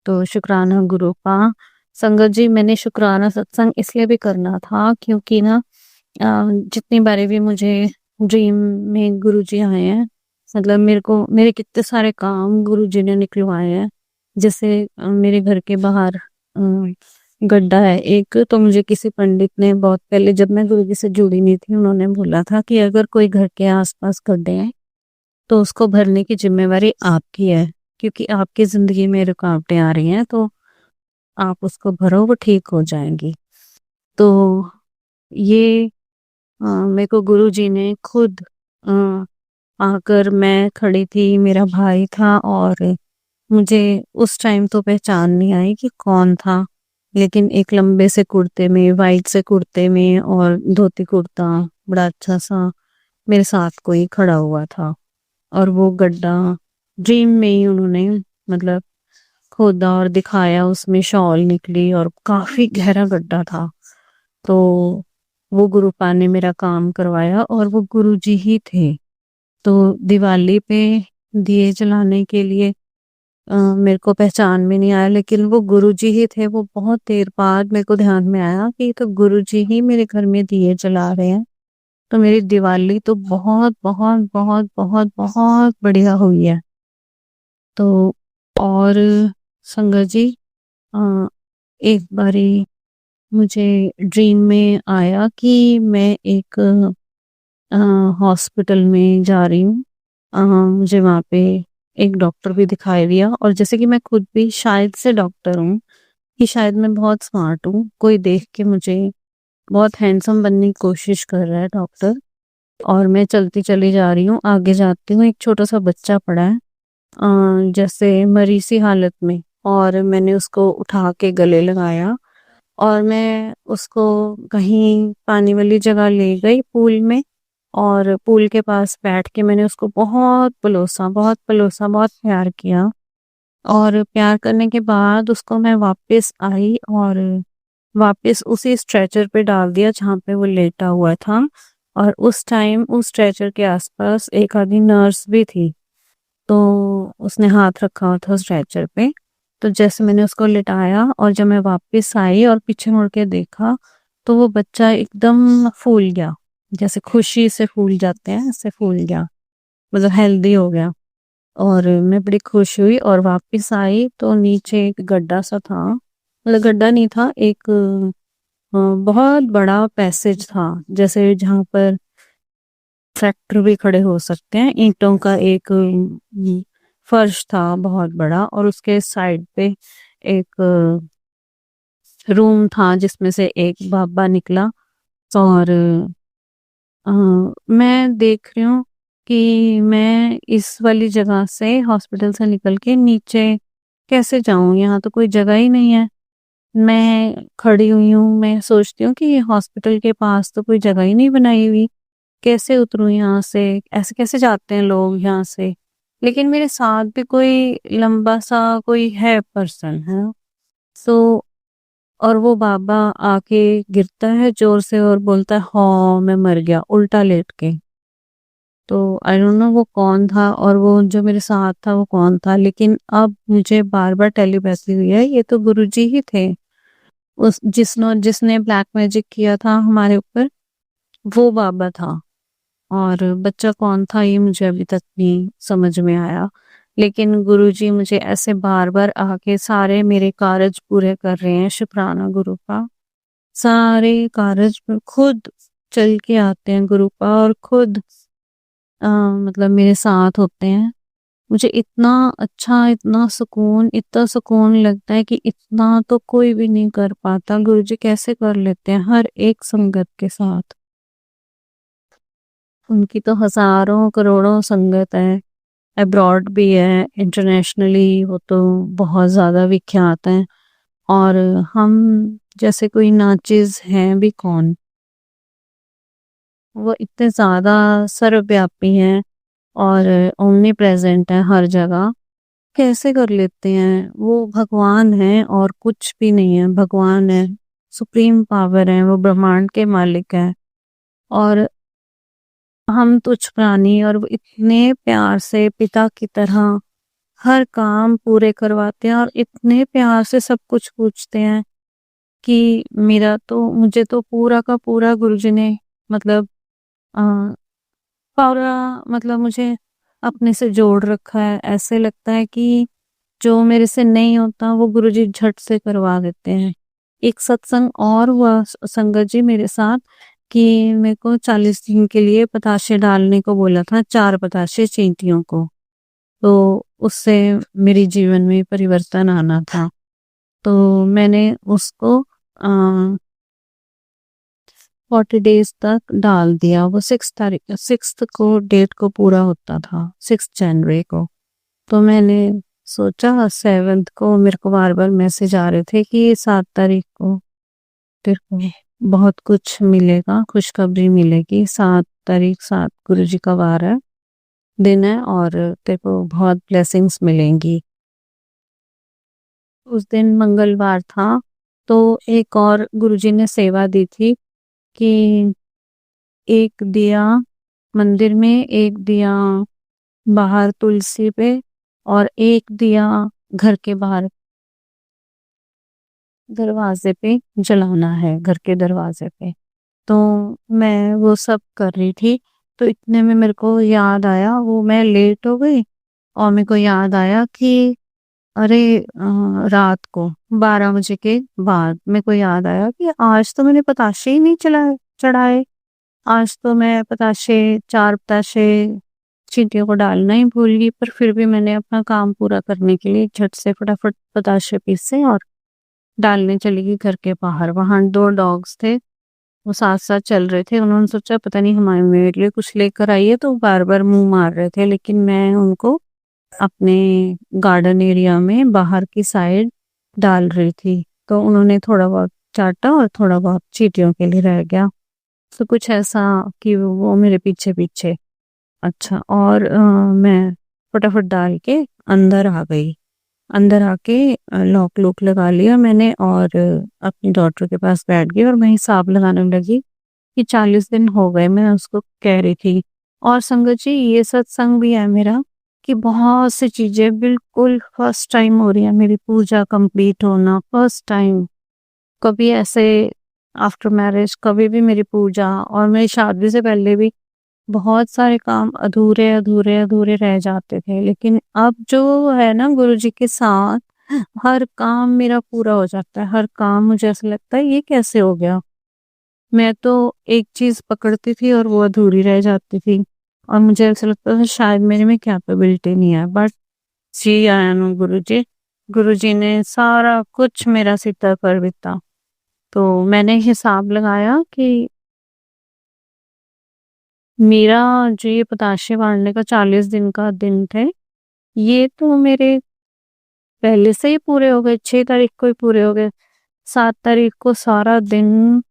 तो शुक्राना गुरु का। संगत जी, मैंने शुक्राना सत्संग इसलिए भी करना था क्योंकि ना जितनी बारी भी मुझे ड्रीम में गुरुजी आए हैं, मतलब मेरे कितने सारे काम गुरुजी ने निकलवाए हैं। जैसे मेरे घर के बाहर गड्ढा है एक, तो मुझे किसी पंडित ने बहुत पहले, जब मैं गुरुजी से जुड़ी नहीं थी, उन्होंने बोला था कि अगर कोई घर के आसपास गड्ढे हैं तो उसको भरने की जिम्मेवारी आपकी है, क्योंकि आपकी जिंदगी में रुकावटें आ रही हैं, तो आप उसको भरो, वो ठीक हो जाएंगी। तो ये मेरे को गुरुजी ने खुद आकर, मैं खड़ी थी, मेरा भाई था, और मुझे उस टाइम तो पहचान नहीं आई कि कौन था, लेकिन एक लंबे से कुर्ते में, वाइट से कुर्ते में और धोती कुर्ता, बड़ा अच्छा सा मेरे साथ कोई खड़ा हुआ था। और वो गड्ढा ड्रीम में ही उन्होंने मतलब खोदा और दिखाया, उसमें शॉल निकली और काफी गहरा गड्ढा था। तो वो गुरुपा ने मेरा काम करवाया और वो गुरुजी ही थे। तो दिवाली पे दिए जलाने के लिए मेरे को पहचान में नहीं आया, लेकिन वो गुरुजी ही थे। वो बहुत देर बाद मेरे को ध्यान में आया कि तो गुरुजी ही मेरे घर में दिए जला रहे हैं। तो मेरी दिवाली तो बहुत बहुत बहुत बहुत बहुत बढ़िया हुई है। तो और संगत जी, अ, एक बारी मुझे ड्रीम में आया कि मैं एक हॉस्पिटल में जा रही हूँ। मुझे वहाँ पे एक डॉक्टर भी दिखाई दिया, और जैसे कि मैं खुद भी शायद से डॉक्टर हूँ, कि शायद मैं बहुत स्मार्ट हूँ, कोई देख के मुझे बहुत हैंडसम बनने की कोशिश कर रहा है डॉक्टर। और मैं चलती चली जा रही हूँ, आगे जाती हूँ, एक छोटा सा बच्चा पड़ा है जैसे मरी सी हालत में, और मैंने उसको उठा के गले लगाया और मैं उसको कहीं पानी वाली जगह ले गई, पूल में, और पूल के पास बैठ के मैंने उसको बहुत पलोसा, बहुत पलोसा, बहुत प्यार किया। और प्यार करने के बाद उसको मैं वापस आई और वापस उसी स्ट्रेचर पे डाल दिया जहाँ पे वो लेटा हुआ था। और उस टाइम उस स्ट्रेचर के आसपास एक आदमी नर्स भी थी, तो उसने हाथ रखा हुआ था स्ट्रेचर पे। तो जैसे मैंने उसको लिटाया और जब मैं वापस आई और पीछे मुड़ के देखा, तो वो बच्चा एकदम फूल गया, जैसे खुशी से फूल जाते हैं, ऐसे फूल गया, मतलब हेल्दी हो गया। और मैं बड़ी खुश हुई और वापस आई तो नीचे एक गड्ढा सा था, मतलब गड्ढा नहीं था, एक बहुत बड़ा पैसेज था, जैसे जहाँ पर ट्रैक्टर भी खड़े हो सकते हैं, ईंटों का एक फर्श था बहुत बड़ा, और उसके साइड पे एक रूम था जिसमें से एक बाबा निकला। और मैं देख रही हूँ कि मैं इस वाली जगह से, हॉस्पिटल से निकल के नीचे कैसे जाऊं, यहाँ तो कोई जगह ही नहीं है। मैं खड़ी हुई हूँ, मैं सोचती हूँ कि ये हॉस्पिटल के पास तो कोई जगह ही नहीं बनाई हुई, कैसे उतरूं यहाँ से, ऐसे कैसे जाते हैं लोग यहाँ से। लेकिन मेरे साथ भी कोई लंबा सा कोई है पर्सन है। तो और वो बाबा आके गिरता है जोर से और बोलता है, हाँ मैं मर गया, उल्टा लेट के। तो आई डोंट नो वो कौन था और वो जो मेरे साथ था वो कौन था, लेकिन अब मुझे बार बार टेलीपैथी हुई है, ये तो गुरुजी ही थे। उस जिसने ब्लैक मैजिक किया था हमारे ऊपर, वो बाबा था। और बच्चा कौन था ये मुझे अभी तक नहीं समझ में आया, लेकिन गुरुजी मुझे ऐसे बार बार आके सारे मेरे कार्य पूरे कर रहे हैं। शुक्राना गुरु का। सारे कार्य खुद चल के आते हैं गुरु का, और खुद मतलब मेरे साथ होते हैं। मुझे इतना अच्छा, इतना सुकून लगता है कि इतना तो कोई भी नहीं कर पाता, गुरुजी कैसे कर लेते हैं हर एक संगत के साथ। उनकी तो हजारों करोड़ों संगत है, अब्रॉड भी है, इंटरनेशनली वो तो बहुत ज़्यादा विख्यात हैं। और हम जैसे कोई नाचिज हैं भी कौन, वो इतने ज़्यादा सर्वव्यापी हैं और ओमनी प्रेजेंट है हर जगह। कैसे कर लेते हैं, वो भगवान है और कुछ भी नहीं है, भगवान है, सुप्रीम पावर है, वो ब्रह्मांड के मालिक है। और हम तुच्छ प्राणी, और वो इतने प्यार से पिता की तरह हर काम पूरे करवाते हैं और इतने प्यार से सब कुछ पूछते हैं कि मुझे तो पूरा का पूरा गुरुजी ने मतलब अ, पूरा मतलब मुझे अपने से जोड़ रखा है। ऐसे लगता है कि जो मेरे से नहीं होता वो गुरुजी झट से करवा देते हैं। एक सत्संग और हुआ संगत जी मेरे साथ, कि मेरे को 40 दिन के लिए पताशे डालने को बोला था, 4 पताशे चींटियों को। तो उससे मेरे जीवन में परिवर्तन आना था। तो मैंने उसको 40 डेज तक डाल दिया। वो 6 को डेट को पूरा होता था, 6 जनवरी को। तो मैंने सोचा 7 को मेरे को बार-बार मैसेज आ रहे थे कि 7 तारीख को तेरे को बहुत कुछ मिलेगा, खुशखबरी मिलेगी। 7 तारीख 7 गुरुजी का वार है, दिन है, और तेरे को बहुत ब्लेसिंग्स मिलेंगी। उस दिन मंगलवार था, तो एक और गुरुजी ने सेवा दी थी कि एक दिया मंदिर में, एक दिया बाहर तुलसी पे, और एक दिया घर के बाहर दरवाजे पे जलाना है, घर के दरवाजे पे। तो मैं वो सब कर रही थी, तो इतने में मेरे को याद आया, वो मैं लेट हो गई और मेरे को याद आया कि अरे रात को 12 बजे के बाद मेरे को याद आया कि आज तो मैंने पताशे ही नहीं चढ़ाए। आज तो मैं पताशे 4 पताशे चींटियों को डालना ही भूल गई। पर फिर भी मैंने अपना काम पूरा करने के लिए झट से फटाफट पताशे पीसे और डालने चली गई घर के बाहर। वहाँ 2 डॉग्स थे, वो साथ-साथ चल रहे थे। उन्होंने सोचा पता नहीं हमारे मेरे लिए कुछ लेकर आई है, तो बार-बार मुँह मार रहे थे, लेकिन मैं उनको अपने गार्डन एरिया में बाहर की साइड डाल रही थी। तो उन्होंने थोड़ा बहुत चाटा और थोड़ा बहुत चींटियों के लिए रह गया। तो कुछ ऐसा कि वो मेरे पीछे-पीछे। अच्छा, और मैं फटाफट डाल के अंदर आ गई। अंदर आके लॉक लूक लगा लिया मैंने, और अपनी डॉटर के पास बैठ गई और मैं हिसाब लगाने लगी कि 40 दिन हो गए। मैं उसको कह रही थी, और संगत जी ये सत्संग भी है मेरा कि बहुत सी चीजें बिल्कुल फर्स्ट टाइम हो रही है। मेरी पूजा कंप्लीट होना फर्स्ट टाइम। कभी ऐसे आफ्टर मैरिज कभी भी मेरी पूजा, और मेरी शादी से पहले भी बहुत सारे काम अधूरे अधूरे अधूरे रह जाते थे, लेकिन अब जो है ना गुरुजी के साथ हर काम मेरा पूरा हो जाता है। हर काम मुझे ऐसा लगता है ये कैसे हो गया। मैं तो एक चीज पकड़ती थी और वो अधूरी रह जाती थी, और मुझे ऐसा लगता था शायद मेरे में कैपेबिलिटी नहीं है। बट जी आया नो गुरुजी, गुरुजी ने सारा कुछ मेरा सिर पर बिता। तो मैंने हिसाब लगाया कि मेरा जो ये पताशे बाँधने का 40 दिन का दिन थे, ये तो मेरे पहले से ही पूरे हो गए, 6 तारीख को ही पूरे हो गए। 7 तारीख को सारा दिन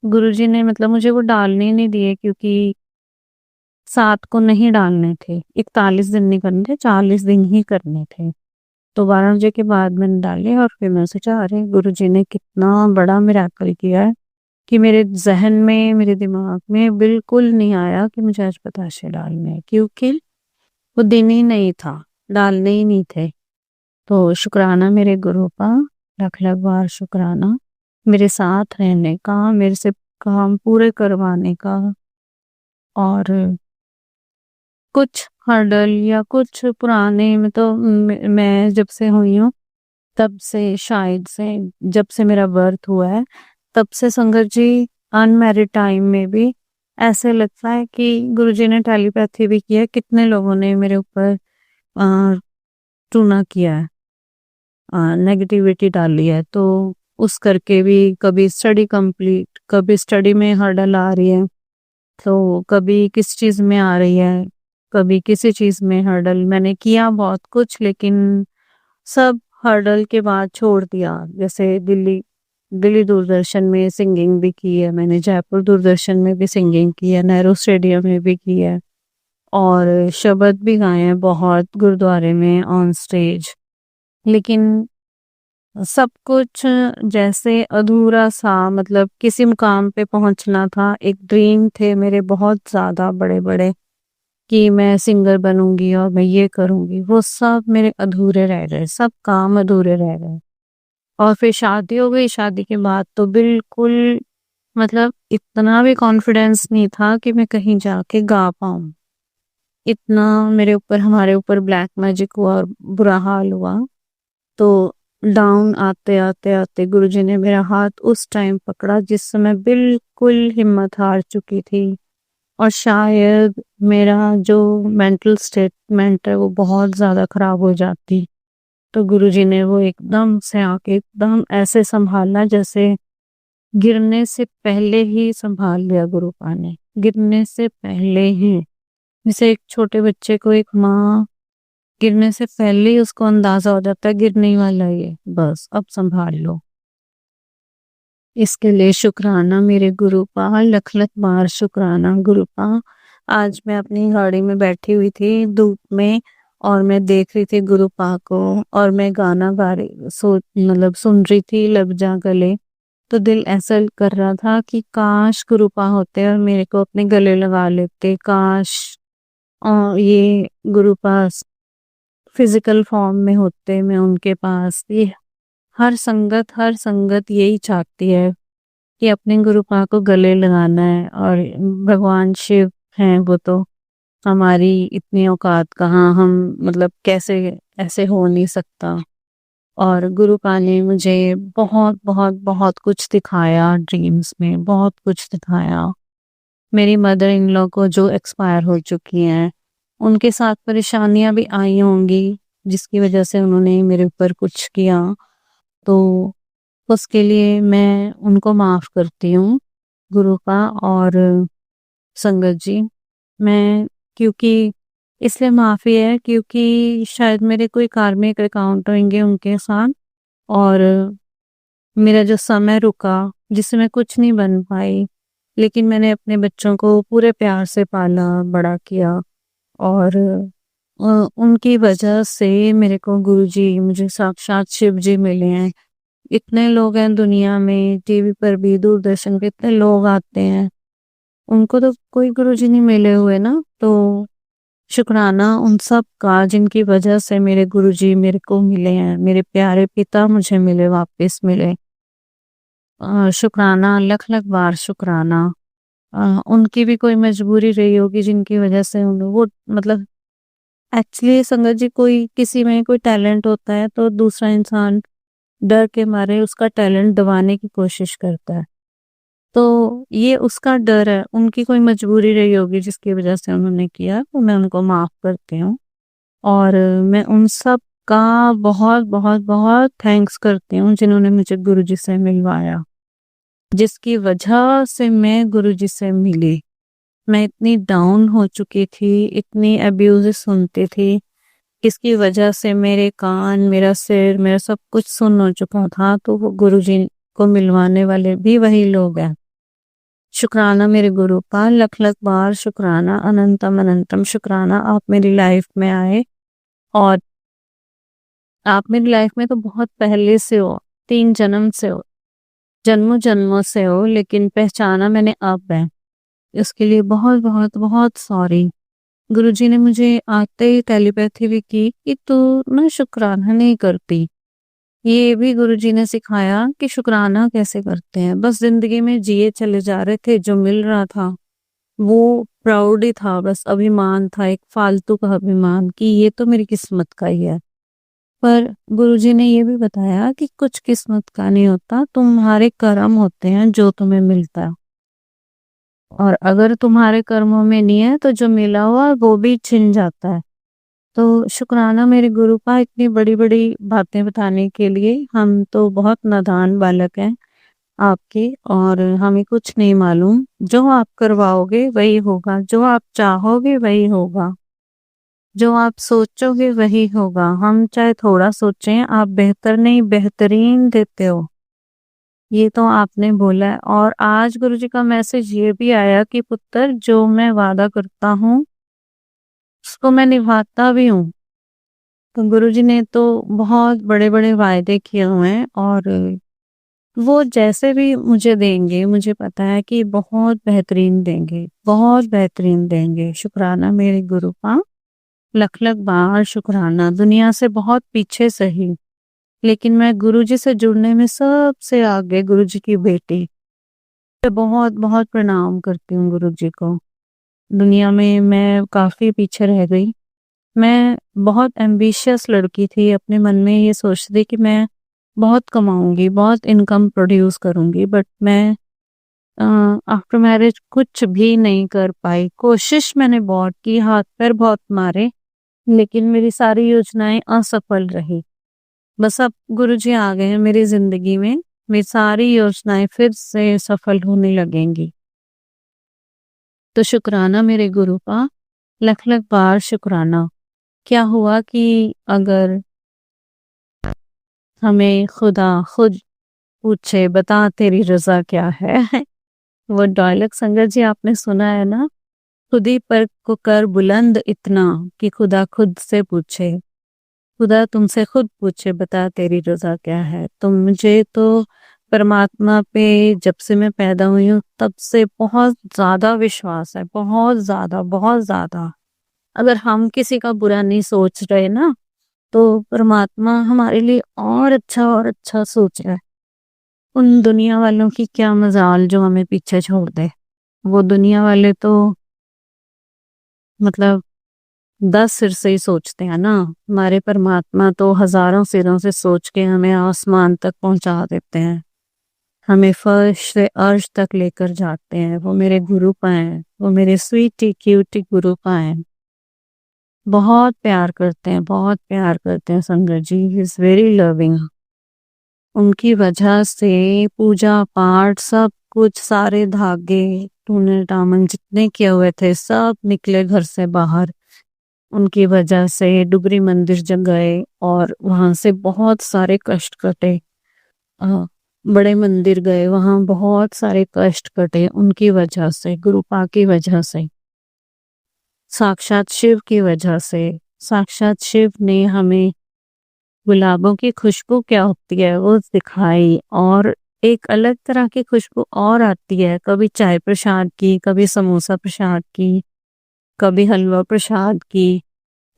गुरुजी ने मतलब मुझे वो डालने ही नहीं दिए, क्योंकि 7 को नहीं डालने थे। 41 दिन नहीं करने थे, 40 दिन ही करने थे। तो 12 बजे के बाद मैंने डाले, और फिर मैंने सोचा अरे गुरुजी ने कितना बड़ा मिरेकल किया है कि मेरे ज़हन में, मेरे दिमाग में बिल्कुल नहीं आया कि मुझे आज पताशे डालने हैं, क्योंकि वो दिन ही नहीं था, डालने ही नहीं थे। तो शुक्राना मेरे गुरु का, लख-लख बार शुक्राना मेरे साथ रहने का, मेरे से काम पूरे करवाने का। और कुछ हर्डल या कुछ पुराने में तो मैं जब से हुई हूँ, तब से शायद से जब से मेरा बर्थ हुआ है, तब से संगत जी अनमैरिड टाइम में भी ऐसे लगता है कि गुरुजी ने टेलीपैथी भी किया है। कितने लोगों ने मेरे ऊपर टूना किया है, नेगेटिविटी डाली है। तो उस करके भी कभी स्टडी कंप्लीट, कभी स्टडी में हर्डल आ रही है, तो कभी किस चीज़ में आ रही है, कभी किसी चीज़ में हर्डल। मैंने किया बहुत कुछ, लेकिन सब हर्डल के बाद छोड़ दिया। जैसे दिल्ली दूरदर्शन में सिंगिंग भी की है मैंने, जयपुर दूरदर्शन में भी सिंगिंग की है, नेहरू स्टेडियम में भी की है, और शब्द भी गाए हैं बहुत गुरुद्वारे में ऑन स्टेज। लेकिन सब कुछ जैसे अधूरा-सा, मतलब किसी मुकाम पे पहुँचना था, एक ड्रीम थे मेरे बहुत ज़्यादा बड़े-बड़े कि मैं सिंगर बनूँगी और मैं ये करूँगी, वो सब मेरे अधूरे रह गए, सब काम अधूरे रह गए। और फिर शादी हो गई, शादी के बाद तो बिल्कुल, मतलब इतना भी कॉन्फिडेंस नहीं था कि मैं कहीं जाके गा पाऊँ। इतना मेरे ऊपर, हमारे ऊपर ब्लैक मैजिक हुआ और बुरा हाल हुआ। तो डाउन आते गुरुजी ने मेरा हाथ उस टाइम पकड़ा जिस समय बिल्कुल हिम्मत हार चुकी थी, और शायद मेरा जो मेंटल स्टेटमेंट है वो बहुत ज़्यादा खराब हो जाती। तो गुरुजी ने वो एकदम से आके एकदम ऐसे संभाला जैसे गिरने से पहले ही संभाल लिया गुरुपा ने, गिरने से पहले ही। जैसे एक छोटे बच्चे को एक माँ गिरने से पहले ही उसको अंदाजा हो जाता है गिरने ही वाला है ये, बस अब संभाल लो। इसके लिए शुक्राना मेरे गुरुपा, लख लख बार शुक्राना गुरुपा। आज मैं अपनी गाड़ी में बैठी हुई थी धूप में, और मैं देख रही थी गुरुपा को, और मैं गाना गा रही, मतलब सुन रही थी लब जा गले। तो दिल ऐसा कर रहा था कि काश गुरुपा होते और मेरे को अपने गले लगा लेते, काश ये गुरुपा फिजिकल फॉर्म में होते, मैं उनके पास। ये हर संगत यही चाहती है कि अपने गुरुपा को गले लगाना है, और भगवान शिव हैं वो तो, हमारी इतनी औकात कहाँ, हम मतलब कैसे, ऐसे हो नहीं सकता। और गुरुपा ने मुझे बहुत बहुत बहुत कुछ दिखाया ड्रीम्स में, बहुत कुछ दिखाया। मेरी मदर इन लॉ को जो एक्सपायर हो चुकी हैं, उनके साथ परेशानियां भी आई होंगी जिसकी वजह से उन्होंने मेरे ऊपर कुछ किया, तो उसके लिए मैं उनको माफ़ करती हूँ गुरुपा और संगत जी। मैं, क्योंकि इसलिए माफ़ी है क्योंकि शायद मेरे कोई कार्मिक अकाउंट होंगे उनके साथ, और मेरा जो समय रुका जिससे मैं कुछ नहीं बन पाई, लेकिन मैंने अपने बच्चों को पूरे प्यार से पाला, बड़ा किया, और उनकी वजह से मेरे को गुरुजी, मुझे साक्षात शिव जी मिले हैं। इतने लोग हैं दुनिया में, टीवी पर भी, दूरदर्शन पे इतने लोग आते हैं, उनको तो कोई गुरुजी नहीं मिले हुए ना। तो शुक्राना उन सब का जिनकी वजह से मेरे गुरुजी मेरे को मिले हैं, मेरे प्यारे पिता मुझे मिले, वापस मिले। शुक्राना, लख लख बार शुक्राना। उनकी भी कोई मजबूरी रही होगी जिनकी वजह से वो, मतलब एक्चुअली संगत जी, कोई किसी में कोई टैलेंट होता है तो दूसरा इंसान डर के मारे उसका टैलेंट दबाने की कोशिश करता है, तो ये उसका डर है, उनकी कोई मजबूरी रही होगी जिसकी वजह से उन्होंने किया, तो मैं उनको माफ करती हूँ। और मैं उन सब का बहुत बहुत बहुत थैंक्स करती हूँ जिन्होंने मुझे गुरुजी से मिलवाया, जिसकी वजह से मैं गुरुजी से मिली। मैं इतनी डाउन हो चुकी थी, इतनी अब्यूज सुनती थी, इसकी वजह से मेरे कान, मेरा सिर, मेरा सब कुछ सुन्न हो चुका था, तो वो गुरुजी को मिलवाने वाले भी वही लोग हैं। शुक्राना मेरे गुरुपा, लख लख बार शुक्राना, अनंतम अनंतम शुक्राना। आप मेरी लाइफ में आए, और आप मेरी लाइफ में तो बहुत पहले से हो, 3 जन्म से हो, जन्मों जन्मों से हो, लेकिन पहचाना मैंने अब है। इसके लिए बहुत बहुत बहुत सॉरी। गुरुजी ने मुझे आते ही टेलीपैथी भी की कि तू ना शुक्राना नहीं करती। ये भी गुरुजी ने सिखाया कि शुक्राना कैसे करते हैं। बस जिंदगी में जिए चले जा रहे थे, जो मिल रहा था वो प्राउड ही था, बस अभिमान था, एक फालतू का अभिमान कि ये तो मेरी किस्मत का ही है। पर गुरुजी ने ये भी बताया कि कुछ किस्मत का नहीं होता, तुम्हारे कर्म होते हैं जो तुम्हें मिलता है, और अगर तुम्हारे कर्मों में नहीं है तो जो मिला हुआ वो भी छिन जाता है। तो शुक्राना मेरे गुरुपा, इतनी बड़ी बड़ी बातें बताने के लिए। हम तो बहुत नादान बालक हैं आपके, और हमें कुछ नहीं मालूम। जो आप करवाओगे वही होगा, जो आप चाहोगे वही होगा, जो आप सोचोगे वही होगा। हम चाहे थोड़ा सोचें, आप बेहतर नहीं बेहतरीन देते हो, ये तो आपने बोला है। और आज गुरुजी का मैसेज ये भी आया कि पुत्र, जो मैं वादा करता हूँ उसको मैं निभाता भी हूँ। गुरुजी ने तो बहुत बड़े-बड़े वायदे किए हुए हैं और वो जैसे भी मुझे देंगे, मुझे पता है कि बहुत बेहतरीन देंगे, बहुत बेहतरीन देंगे। शुक्राना मेरे गुरु का, लख-लख बार शुक्राना। दुनिया से बहुत पीछे सही, लेकिन मैं गुरुजी से जुड़ने में सबसे आगे गुरुजी की बेटी। मैं बहुत-बहुत प्रणाम करती हूँ गुरुजी को। दुनिया में मैं काफ़ी पीछे रह गई। मैं बहुत एम्बिशियस लड़की थी, अपने मन में ये सोचती थी कि मैं बहुत कमाऊँगी, बहुत इनकम प्रोड्यूस करूँगी, बट मैं आफ्टर मैरिज कुछ भी नहीं कर पाई। कोशिश मैंने बहुत की, हाथ-पैर बहुत मारे, लेकिन मेरी सारी योजनाएँ असफल रही। बस अब गुरुजी आ गए हैं मेरी ज़िंदगी में, मेरी सारी योजनाएँ फिर से सफल होने लगेंगी। तो शुक्राना मेरे गुरु का, लख-लख बार शुक्राना। क्या हुआ कि अगर हमें खुदा खुद पूछे बता तेरी रज़ा क्या है? वो डायलॉग संगत जी आपने सुना है ना? खुद ही पर को कर बुलंद इतना कि खुदा खुद से पूछे। खुदा तुमसे खुद पूछे बता तेरी रज़ा क्या है? तो मुझे तो परमात्मा पे जब से मैं पैदा हुई हूँ तब से बहुत ज़्यादा विश्वास है, बहुत ज़्यादा, बहुत ज़्यादा। अगर हम किसी का बुरा नहीं सोच रहे ना, तो परमात्मा हमारे लिए और अच्छा सोच रहा है। उन दुनिया वालों की क्या मजाल जो हमें पीछे छोड़ दे। वो दुनिया वाले तो मतलब 10 सिर से ही सोचते हैं ना, हमारे परमात्मा तो हजारों सिरों से सोच के हमें आसमान तक पहुंचा देते हैं, हमें फर्श से अर्श तक लेकर जाते हैं। वो मेरे गुरु हैं, वो मेरे स्वीटी क्यूटी गुरु हैं। बहुत प्यार करते हैं, बहुत प्यार करते हैं Sangat ji. He is very loving. उनकी वजह से पूजा पाठ सब कुछ, सारे धागे टूने टामन जितने किए हुए थे सब निकले घर से बाहर। उनकी वजह से डुगरी मंदिर जग गए और वहां से बहुत सारे कष्ट कटे। अ, बड़े मंदिर गए, वहां बहुत सारे कष्ट कटे उनकी वजह से, गुरुपा की वजह से, साक्षात शिव की वजह से। साक्षात शिव ने हमें गुलाबों की खुशबू क्या होती है वो दिखाई, और एक अलग तरह की खुशबू और आती है, कभी चाय प्रसाद की, कभी समोसा प्रसाद की, कभी हलवा प्रसाद की।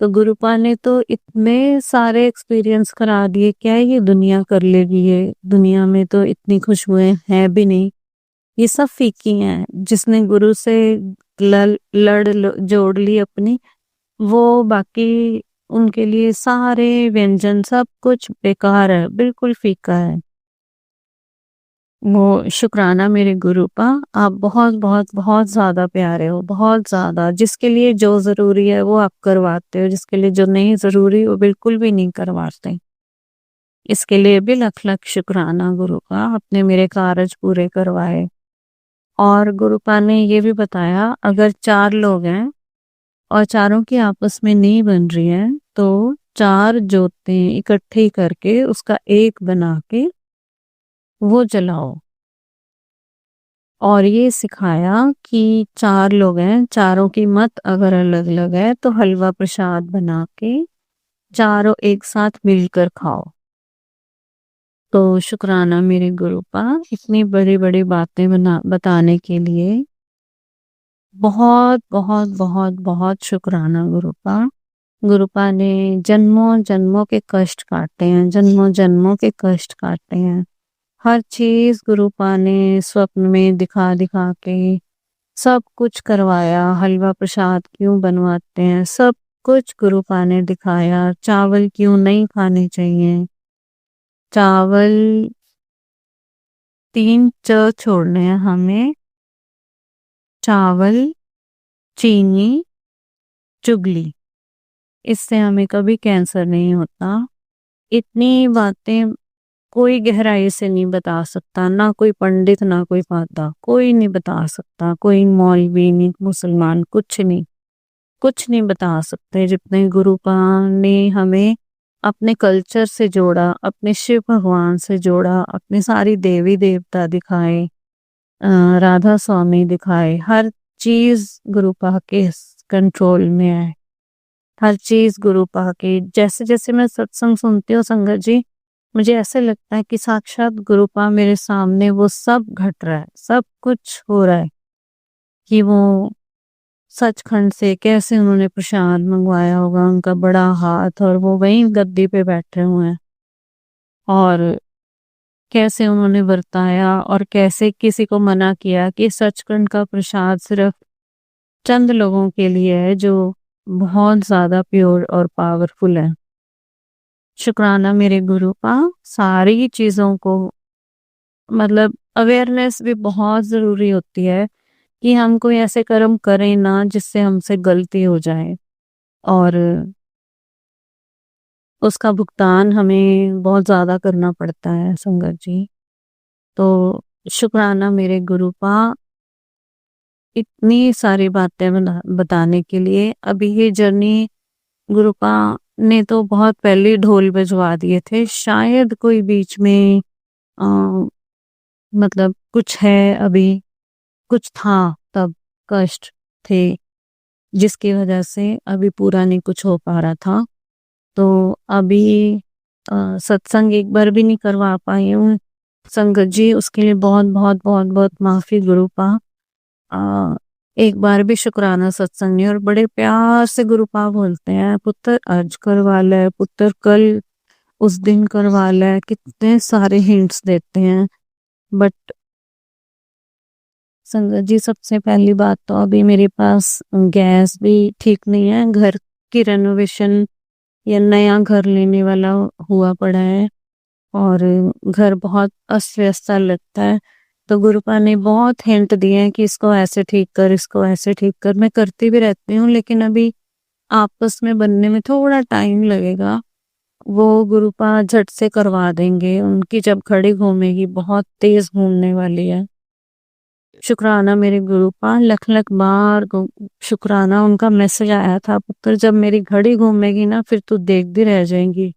तो गुरुपा ने तो इतने सारे एक्सपीरियंस करा दिए, क्या ये दुनिया कर लेगी? ये दुनिया में तो इतनी खुशबुएं हैं भी नहीं, ये सब फीकी हैं। जिसने गुरु से जोड़ ली अपनी, वो बाकी उनके लिए सारे व्यंजन सब कुछ बेकार है, बिल्कुल फीका है। वो शुक्राना मेरे गुरु का, आप बहुत बहुत बहुत ज्यादा प्यारे हो, बहुत ज्यादा। जिसके लिए जो जरूरी है वो आप करवाते हो, जिसके लिए जो नहीं जरूरी वो बिल्कुल भी नहीं करवाते। इसके लिए भी लख लख शुक्राना गुरु का, आपने मेरे कार्य पूरे करवाए। और गुरुपा ने ये भी बताया, अगर 4 लोग हैं और चारों की आपस में नहीं बन रही है, तो 4 जोतें इकट्ठी करके उसका एक बना के वो जलाओ। और ये सिखाया कि 4 लोग हैं, चारों की मत अगर अलग अलग है तो हलवा प्रसाद बना के चारों एक साथ मिलकर खाओ। तो शुक्राना मेरे गुरुपा, इतनी बड़ी बड़ी बातें बताने के लिए बहुत बहुत बहुत बहुत शुक्राना गुरुपा। गुरुपा ने जन्मों जन्मों के कष्ट काटे हैं, जन्मों जन्मों के कष्ट काटे हैं। हर चीज गुरुपा ने स्वप्न में दिखा दिखा के सब कुछ करवाया। हलवा प्रसाद क्यों बनवाते हैं, सब कुछ गुरुपा ने दिखाया। चावल क्यों नहीं खाने चाहिए, चावल 3 च छोड़ने हैं हमें, चावल, चीनी, चुगली, इससे हमें कभी कैंसर नहीं होता। इतनी बातें कोई गहराई से नहीं बता सकता, ना कोई पंडित ना कोई पाता, कोई नहीं बता सकता, कोई मौलवी नहीं, मुसलमान, कुछ नहीं बता सकते जितने गुरुपान ने हमें अपने कल्चर से जोड़ा, अपने शिव भगवान से जोड़ा, अपने सारी देवी देवता दिखाए, राधा स्वामी दिखाए। हर चीज गुरुपा के कंट्रोल में है। हर चीज़ गुरुपा की। जैसे-जैसे मैं सत्संग सुनती हूँ संगत जी, मुझे ऐसे लगता है कि साक्षात गुरुपा मेरे सामने वो सब घट रहा है, सब कुछ हो रहा है कि वो सचखंड से कैसे उन्होंने प्रसाद मंगवाया होगा, उनका बड़ा हाथ और वो वहीं गद्दी पे बैठे हुए हैं और कैसे उन्होंने बरताया और कैसे किसी को मना किया कि सचखंड का प्रसाद सिर्फ चंद लोगों के लिए है जो बहुत ज़्यादा प्योर और पावरफुल है। शुक्राना मेरे गुरु का, सारी चीज़ों को मतलब अवेयरनेस भी बहुत ज़रूरी होती है कि हम कोई ऐसे कर्म करें ना जिससे हमसे गलती हो जाए और उसका भुगतान हमें बहुत ज़्यादा करना पड़ता है संगत जी। तो शुक्राना मेरे गुरु का इतनी सारी बातें बताने के लिए। अभी ये जर्नी गुरुपा ने तो बहुत पहले ढोल बजवा दिए थे, शायद कोई बीच में अ, मतलब कुछ है अभी, कुछ था तब कष्ट थे जिसकी वजह से अभी पूरा नहीं कुछ हो पा रहा था। तो अभी सत्संग एक बार भी नहीं करवा पाई हूँ संगत जी, उसके लिए बहुत बहुत बहुत बहुत माफ़ी गुरुपा। अ, एक बार भी शुक्राना सत्संग नहीं और बड़े प्यार से गुरुपा बोलते हैं, पुत्र आज करवा ले, पुत्र कल उस दिन करवा ले, कितने सारे हिंट्स देते हैं। बट संगत जी सबसे पहली बात तो अभी मेरे पास गैस भी ठीक नहीं है, घर की रेनोवेशन या नया घर लेने वाला हुआ पड़ा है और घर बहुत अस्त व्यस्त सा लगता है। तो गुरुपा ने बहुत हिंट दिए हैं कि इसको ऐसे ठीक कर, इसको ऐसे ठीक कर। मैं करती भी रहती हूँ लेकिन अभी आपस में बनने में थोड़ा टाइम लगेगा। वो गुरुपा झट से करवा देंगे, उनकी जब घड़ी घूमेगी बहुत तेज घूमने वाली है। शुक्राना मेरे गुरुपा, लख लख बार शुक्राना। उनका मैसेज आया था, पुत्र जब मेरी घड़ी घूमेगी ना फिर तू देखती रह जाएंगी,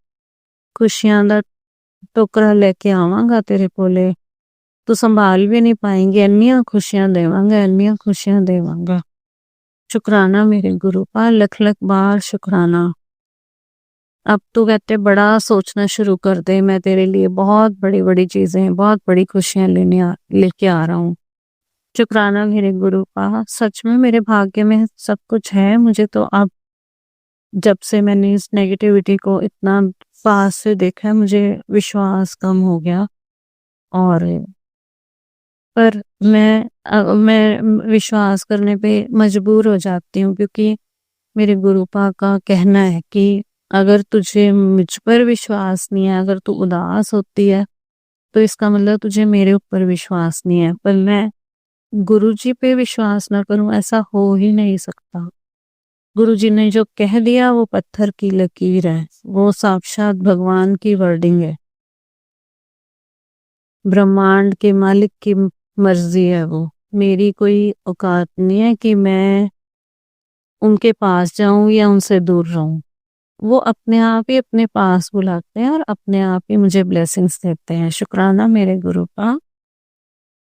खुशियां दा टोकरा लेके आवांगा तेरे कोले, तू संभाल भी नहीं पाएंगे, अन्नियां खुशियां देवांगा, अन्नियां खुशियां देवांगा। शुक्राना मेरे गुरुपा, लख लख बार शुक्राना। अब तू कहते बड़ा सोचना शुरू कर दे, मैं तेरे लिए बहुत बड़ी बड़ी चीजें, बहुत बड़ी खुशियां लेके आ रहा हूँ। शुक्राना मेरे गुरुपा, सच में मेरे भाग्य में सब कुछ है। मुझे तो अब जब से मैंने इस नेगेटिविटी को इतना पास से देखा है, मुझे विश्वास कम हो गया और पर मैं विश्वास करने पे मजबूर हो जाती हूँ क्योंकि मेरे गुरुपा का कहना है कि अगर तुझे मुझ पर विश्वास नहीं है, अगर तू उदास होती है तो इसका मतलब तुझे मेरे ऊपर विश्वास नहीं है। पर मैं गुरुजी पे विश्वास ना करूं ऐसा हो ही नहीं सकता। गुरुजी ने जो कह दिया वो पत्थर की लकीर है, वो साक्षात भगवान की वर्डिंग है, ब्रह्मांड के मालिक की मर्जी है वो। मेरी कोई औकात नहीं है कि मैं उनके पास जाऊं या उनसे दूर रहूं। वो अपने आप ही अपने पास बुलाते हैं और अपने आप ही मुझे ब्लेसिंग्स देते हैं। शुक्राना मेरे गुरु का,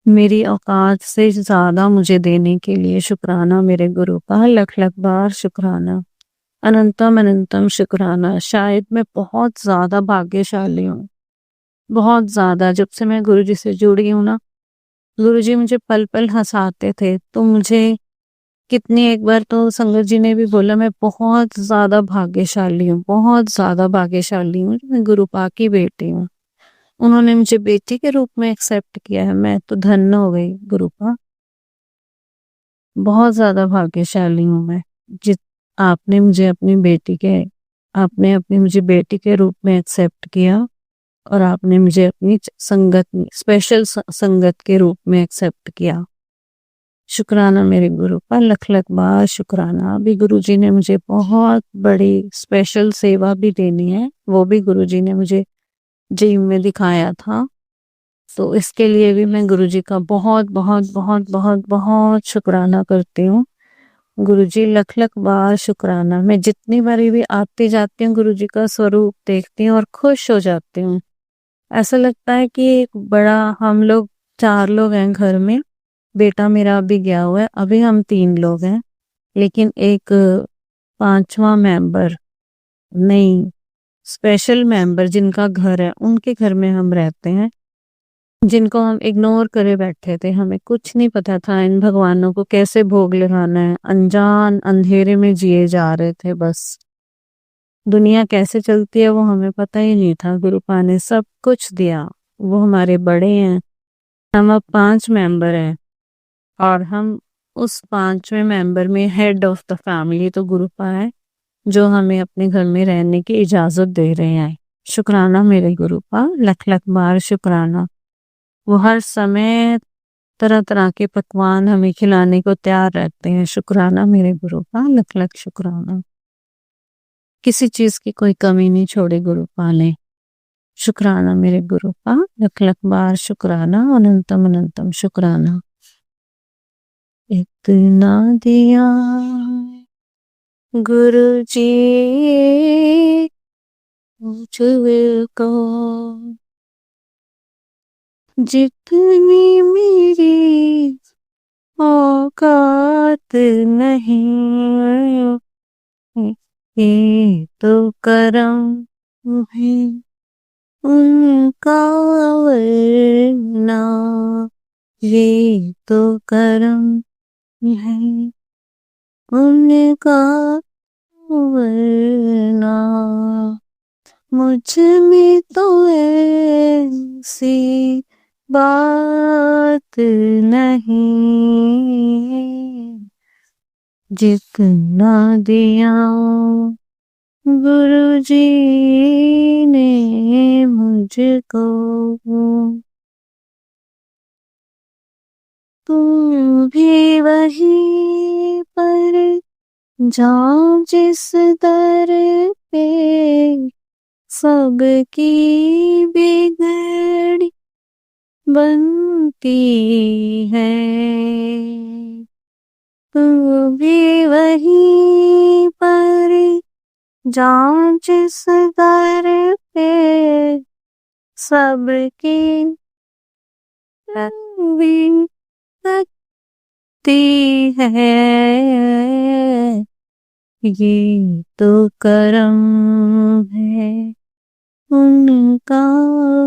मेरी औकात से ज्यादा मुझे देने के लिए शुक्राना मेरे गुरु का, लख लख बार शुक्राना, अनंतम अनंतम शुक्राना। शायद मैं बहुत ज्यादा भाग्यशाली हूँ, बहुत ज्यादा। जब से मैं गुरुजी से जुड़ी हूँ ना, गुरुजी मुझे पल पल हंसाते थे। तो मुझे कितनी एक बार तो संगत जी ने भी बोला मैं बहुत ज्यादा भाग्यशाली हूँ, बहुत ज्यादा भाग्यशाली हूँ, मैं गुरुपा की बेटी हूँ। उन्होंने मुझे बेटी के रूप में एक्सेप्ट किया है, मैं तो धन्य हो गई गुरुपा। बहुत ज्यादा भाग्यशाली हूँ मैं, जित आपने मुझे अपनी बेटी के आपने अपनी मुझे बेटी के रूप में एक्सेप्ट किया और आपने मुझे अपनी संगत स्पेशल संगत के रूप में एक्सेप्ट किया। शुक्राना मेरे गुरु का, लख लख बार शुक्राना। अभी गुरुजी ने मुझे बहुत बड़ी स्पेशल सेवा भी देनी है, वो भी गुरुजी ने मुझे ड्रीम में दिखाया था। तो इसके लिए भी मैं गुरुजी का बहुत बहुत बहुत बहुत बहुत शुक्राना करती हूँ। गुरुजी लख लख बार शुक्राना। मैं जितनी बारी भी आती जाती हूँ गुरुजी का स्वरूप देखती हूँ और खुश हो जाती हूँ। ऐसा लगता है कि एक बड़ा, हम लोग 4 लोग हैं घर में, बेटा मेरा अभी गया हुआ है, अभी हम 3 लोग हैं, लेकिन एक 5वां मेंबर नहीं, स्पेशल मेंबर जिनका घर है उनके घर में हम रहते हैं, जिनको हम इग्नोर करे बैठे थे। हमें कुछ नहीं पता था इन भगवानों को कैसे भोग लगाना है, अनजान अंधेरे में जिए जा रहे थे। बस दुनिया कैसे चलती है वो हमें पता ही नहीं था। गुरुपा ने सब कुछ दिया, वो हमारे बड़े हैं। हम अब 5 मेंबर हैं और हम उस 5वें मेंबर में हेड ऑफ द फैमिली तो गुरुपा है, जो हमें अपने घर में रहने की इजाजत दे रहे हैं। शुक्राना मेरे गुरुपा, लख लख बार शुक्राना। वो हर समय तरह तरह के पकवान हमें खिलाने को तैयार रहते हैं। शुक्राना मेरे गुरुपा, लख लख शुक्राना। किसी चीज की कोई कमी नहीं छोड़ी गुरुपा ने। शुक्राना मेरे गुरुपा, लख लख बार शुक्राना, अनंतम अनंतम शुक्राना। इतना दिया गुरु जी मुझको, जितनी मेरी औकात नहीं, ये तो करम है उनका, वरना ये तो करम है उनका, वरना मुझ में तो ऐसी बात नहीं, जितना दिया गुरु जी ने मुझको, तुम भी वहीं पर जाओ जिस दर पे सबकी बिगड़ी बनती है। तुम भी वहीं पर जाओ जिस दर पे सबकी बिगड़ती है, ये तो करम है उनका,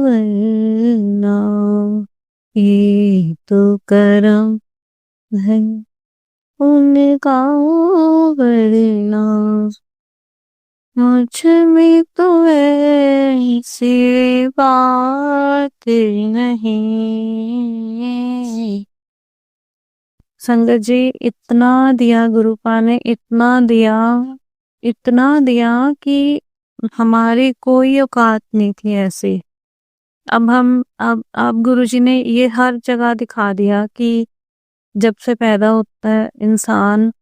वरना ये तो करम है उनका, वरना मुझ में तो ऐसी बात नहीं। संगत जी, इतना दिया गुरुपा ने, इतना दिया कि हमारी कोई औकात नहीं थी ऐसी। अब गुरुजी ने ये हर जगह दिखा दिया कि जब से पैदा होता है इंसान,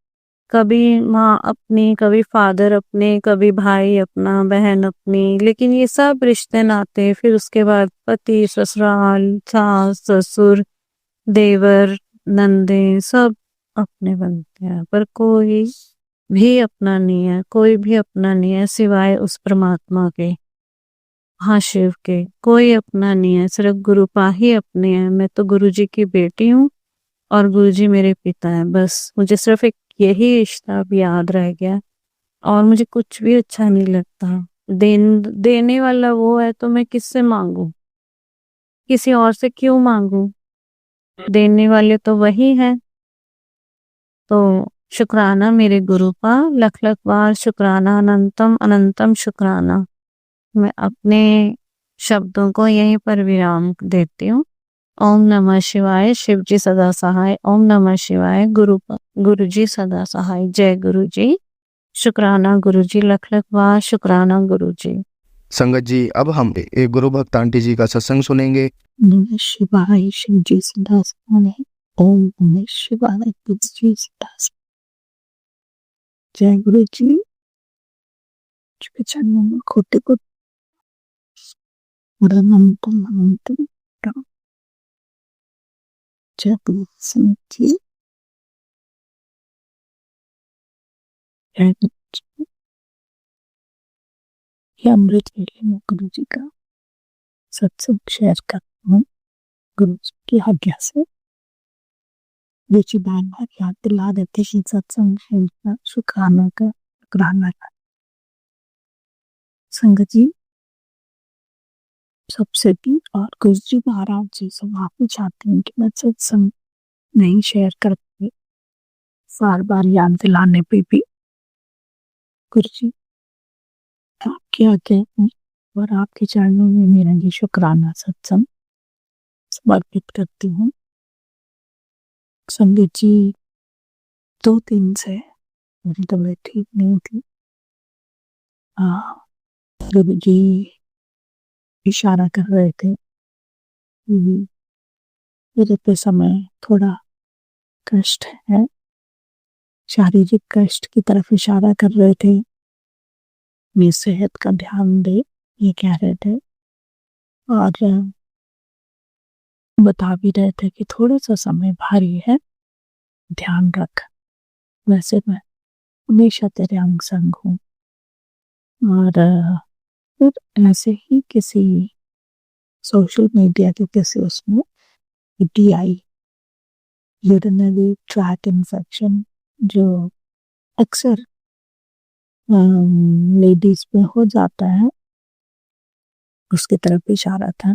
कभी माँ अपनी, कभी फादर अपने, कभी भाई अपना, बहन अपनी, लेकिन ये सब रिश्ते नाते, फिर उसके बाद पति, ससुराल, सास ससुर, देवर, नंदे, सब अपने बनते हैं, पर कोई भी अपना नहीं है, कोई भी अपना नहीं है सिवाय उस परमात्मा के, हाँ शिव के। कोई अपना नहीं है, सिर्फ गुरुपा ही अपने हैं। मैं तो गुरुजी की बेटी हूँ और गुरुजी मेरे पिता हैं। बस मुझे सिर्फ एक यही रिश्ता अब याद रह गया और मुझे कुछ भी अच्छा नहीं लगता। देने वाला वो है तो मैं किससे मांगू, किसी और से क्यों मांगू? देने वाले तो वही है। तो शुक्राना मेरे गुरुपा, लख लख बार शुक्राना, अनंतम अनंतम शुक्राना। मैं अपने शब्दों को यहीं पर विराम देती हूँ। ओम नमः शिवाय, शिव जी सदा सहाय। ओम नमः शिवाय, गुरु जी सदा सहाय। जय गुरु जी। शुक्राना गुरु जी, लख लख बार शुक्राना गुरु जी। संगत जी, अब हम एक गुरु भक्त आंटी जी का सत्संग सुनेंगे। नमः शिवाय, शिव जी सदा सहाय। ओम नमः शिवाय, गुरु जी सदा सहाय। जय गुरु जी। चुके चरणों में खोटे को जय गुरु जी। जय गुरु जी। ये अमृत वेले में गुरु जी का सत्संग शेयर करता हूँ गुरु जी की आज्ञा से। गुरु जी बार बार याद दिला देते कि सत्संग शुक्राना का शुक्राना था। संगत जी, सबसे भी और गुरु जी महाराज जी से माफी चाहती हूँ कि मैं सत्संग नहीं शेयर कर पाई, बार बार याद दिलाने पे भी। गुरु जी, आपके आगे और आपके चरणों में मेरा ये शुक्राना सत्संग समर्पित करती हूँ। संगत जी, 2 दिन से मेरी तबीयत ठीक नहीं थी। गुरु जी इशारा कर रहे थे कि मेरे पे समय थोड़ा कष्ट है, शारीरिक कष्ट की तरफ इशारा कर रहे थे। मेरी सेहत का ध्यान दे, ये कह रहे थे। और बता भी रहे थे कि थोड़ा सा समय भारी है, ध्यान रख। वैसे मैं हमेशा तेरे अंग संग हूँ। और फिर ऐसे ही किसी सोशल मीडिया के किसी उसमें यूटीआई, यूरिनरी ट्रैक इन्फेक्शन, जो अक्सर लेडीज में हो जाता है, उसकी तरफ इशारा था।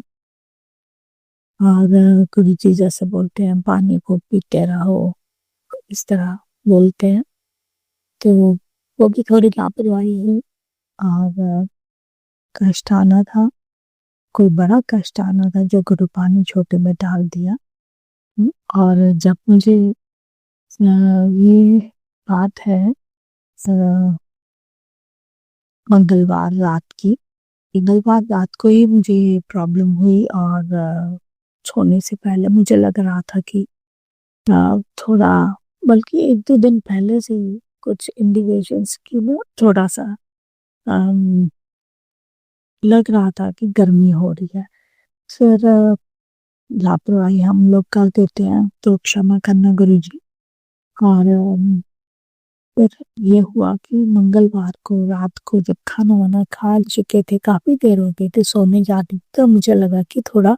और गुरु जी जैसे बोलते हैं पानी को पीते रहो, इस तरह बोलते हैं। तो वो भी थोड़ी लापरवाही हुई और कष्ट आना था, कोई बड़ा कष्ट आना था जो गुरु पानी छोटे में डाल दिया। और जब मुझे ये बात है मंगलवार रात की, मंगलवार रात को ही मुझे ये प्रॉब्लम हुई। और सोने से पहले मुझे लग रहा था कि थोड़ा, बल्कि 1-2 दिन पहले से ही कुछ इंडिकेशंस की ना थोड़ा सा अम, लग रहा था कि गर्मी हो रही है। फिर लापरवाही हम लोग कर देते हैं, तो क्षमा करना गुरु जी। और फिर ये हुआ कि मंगलवार को रात को जब खाना वाना खा चुके थे, काफी देर हो गई थी सोने जाती, तो मुझे लगा कि थोड़ा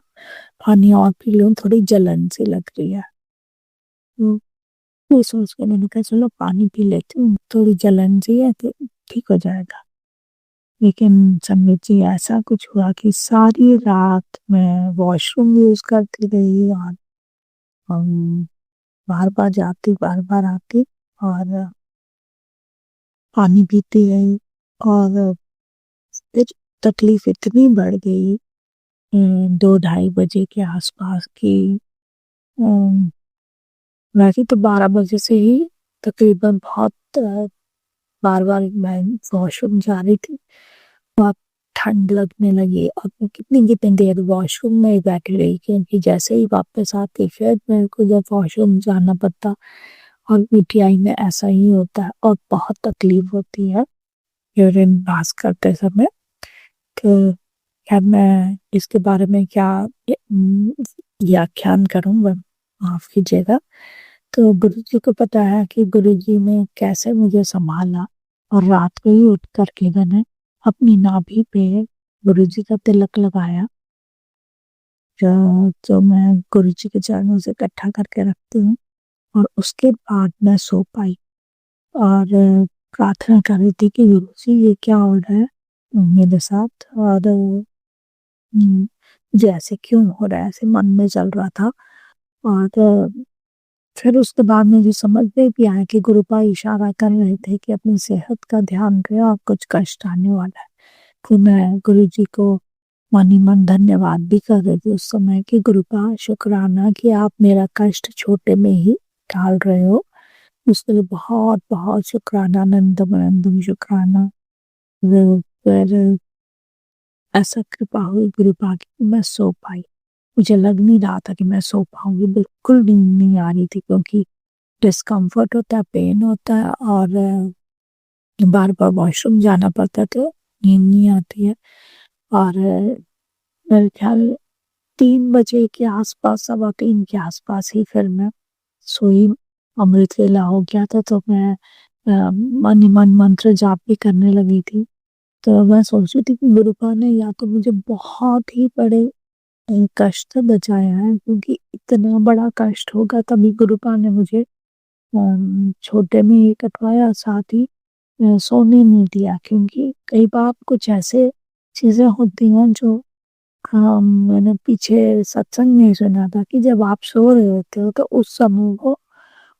पानी और पी लूं, थोड़ी जलन सी लग रही है। तो ये सोच के मैंने कहा चलो पानी पी लेती हूँ, थोड़ी जलन सी है तो ठीक हो जाएगा। लेकिन संगत जी, ऐसा कुछ हुआ कि सारी रात मैं वॉशरूम यूज करती रही और बार बार जाती, बार बार आती और पानी पीती रही। और फिर तकलीफ इतनी बढ़ गई 2-2:30 बजे के आसपास की। अम, वैसे तो 12 बजे से ही तकरीबन बहुत बार बार मैं वॉशरूम जा रही थी, बहुत ठंड लगने लगी और मैं कितनी कितनी देर वॉशरूम में ही बैठी रही, क्योंकि जैसे ही वापस आती फिर मेरे को जब वॉशरूम जाना पड़ता। और पीटीआई में ऐसा ही होता है और बहुत तकलीफ होती है यूरिन पास करते समय। तो खैर मैं इसके बारे में क्या व्याख्यान करूं, वह माफ कीजिएगा। तो गुरु जी को पता है कि गुरु जी ने कैसे मुझे संभाला। और रात को ही उठ करके मैंने अपनी नाभि पे गुरु जी का तिलक लगाया, जो मैं गुरु जी के चरणों से इकट्ठा करके रखती हूँ। और उसके बाद मैं सो पाई और प्रार्थना कर रही थी कि गुरु जी ये क्या हो रहा है मेरे साथ, और मुझे ऐसे क्यों हो रहा है, ऐसे मन में चल रहा था। और फिर उसके बाद मुझे समझ में भी आया कि गुरुपा इशारा कर रहे थे कि अपनी सेहत का ध्यान रहे और कुछ कष्ट आने वाला है। तो मैं गुरु जी को मन ही मन धन्यवाद भी कर रही थी उस समय कि गुरुपा शुक्राना कि आप मेरा कष्ट छोटे में ही टाल रहे हो। उसके लिए बहुत बहुत शुक्राना, नंदम नंदम शुक्राना। फिर ऐसा कृपा हुई गुरुपा की मैं सो पाई। मुझे लग नहीं रहा था कि मैं सो पाऊंगी, बिल्कुल नींद नहीं आ रही थी, क्योंकि डिस्कम्फर्ट होता है, पेन होता है और बार बार वॉशरूम जाना पड़ता है, तो नींद नहीं आती है। और मेरे ख्याल 3 बजे के आसपास, 3:15 के आसपास ही फिर मैं सोई। अमृत वेला हो गया था, तो मैं मन ही मन मंत्र जाप भी करने लगी थी। तो मैं सोच रही थी कि गुरुपा ने या तो मुझे बहुत ही बड़े कष्ट से बचाया है, क्योंकि इतना बड़ा कष्ट होगा तभी गुरुपा ने मुझे छोटे में ही कटवाया, साथ ही सोने नहीं दिया, क्योंकि कई बार कुछ ऐसे चीज़ें होती हैं जो मैंने पीछे सत्संग में सुना था कि जब आप सो रहे होते हो तो उस समय वो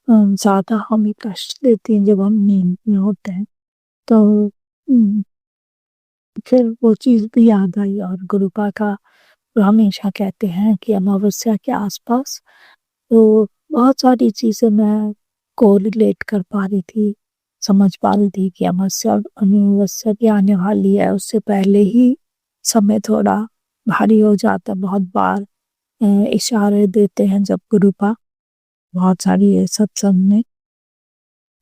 ज़्यादा हमें कष्ट देती हैं जब हम नींद में होते हैं। तो उम, फिर वो चीज़ भी याद आई, और गुरुपा का वो हमेशा कहते हैं कि अमावस्या के आसपास तो बहुत सारी चीज़ें मैं कोरिलेट कर पा रही थी, समझ पा रही थी कि अमावस्या भी आने वाली है। उससे पहले ही समय थोड़ा भारी हो जाता है। बहुत बार इशारे देते हैं जब गुरुपा बहुत सारी ये सत्संग में,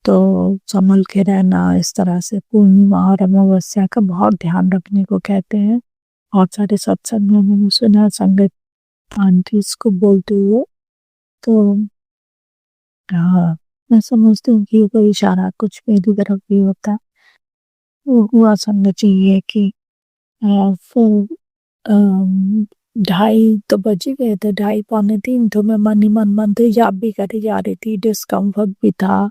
तो संभल के रहना, इस तरह से पूर्णिमा और अमावस्या का बहुत ध्यान रखने को कहते हैं। बहुत सारे सत्संग में मैंने सुना संगत आंटीज को बोलते हुए। तो हाँ, मैं समझती हूँ कि ये कोई इशारा कुछ मेरी तरफ भी होता है। वो हुआ संगत जी ये कि फिर 2:30 तो बज ही गए थे, 2:30 पौने 3, तो मैं मन ही मन मंत्र जाप भी करी जा रही थी, डिस्कम्फर्ट भी था।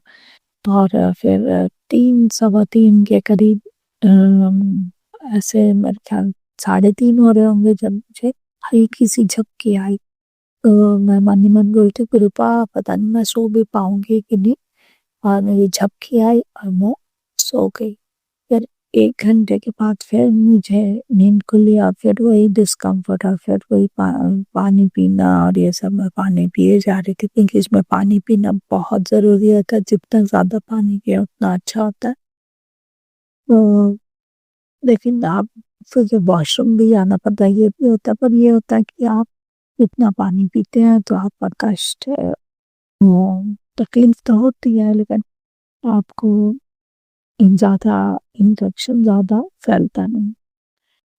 और फिर 3 सवा 3 के करीब ऐसे मेरे ख्याल 3:30 हो रहे होंगे जब मुझे हल्की सी झपकी आई। तो मैं मन ही मन बोली थी, कृपा पता नहीं मैं सो भी पाऊंगी कि नहीं। और मेरी झपकी आई और मैं सो गई। फिर 1 घंटे के बाद फिर मुझे नींद खुली, और फिर वही डिस्कम्फर्ट, और फिर वही पानी पीना, और ये सब मैं पानी पिए जा रही थी, क्योंकि इसमें पानी पीना बहुत ज़रूरी होता है। जितना ज़्यादा पानी पिए उतना अच्छा होता है। तो लेकिन आप फिर जब वॉशरूम भी जाना पड़ता है, ये भी होता है, पर ये होता है कि आप जितना पानी पीते हैं तो आपका कष्ट वो तकलीफ तो होती है, लेकिन आपको ज़्यादा इन्फेक्शन ज़्यादा फैलता नहीं।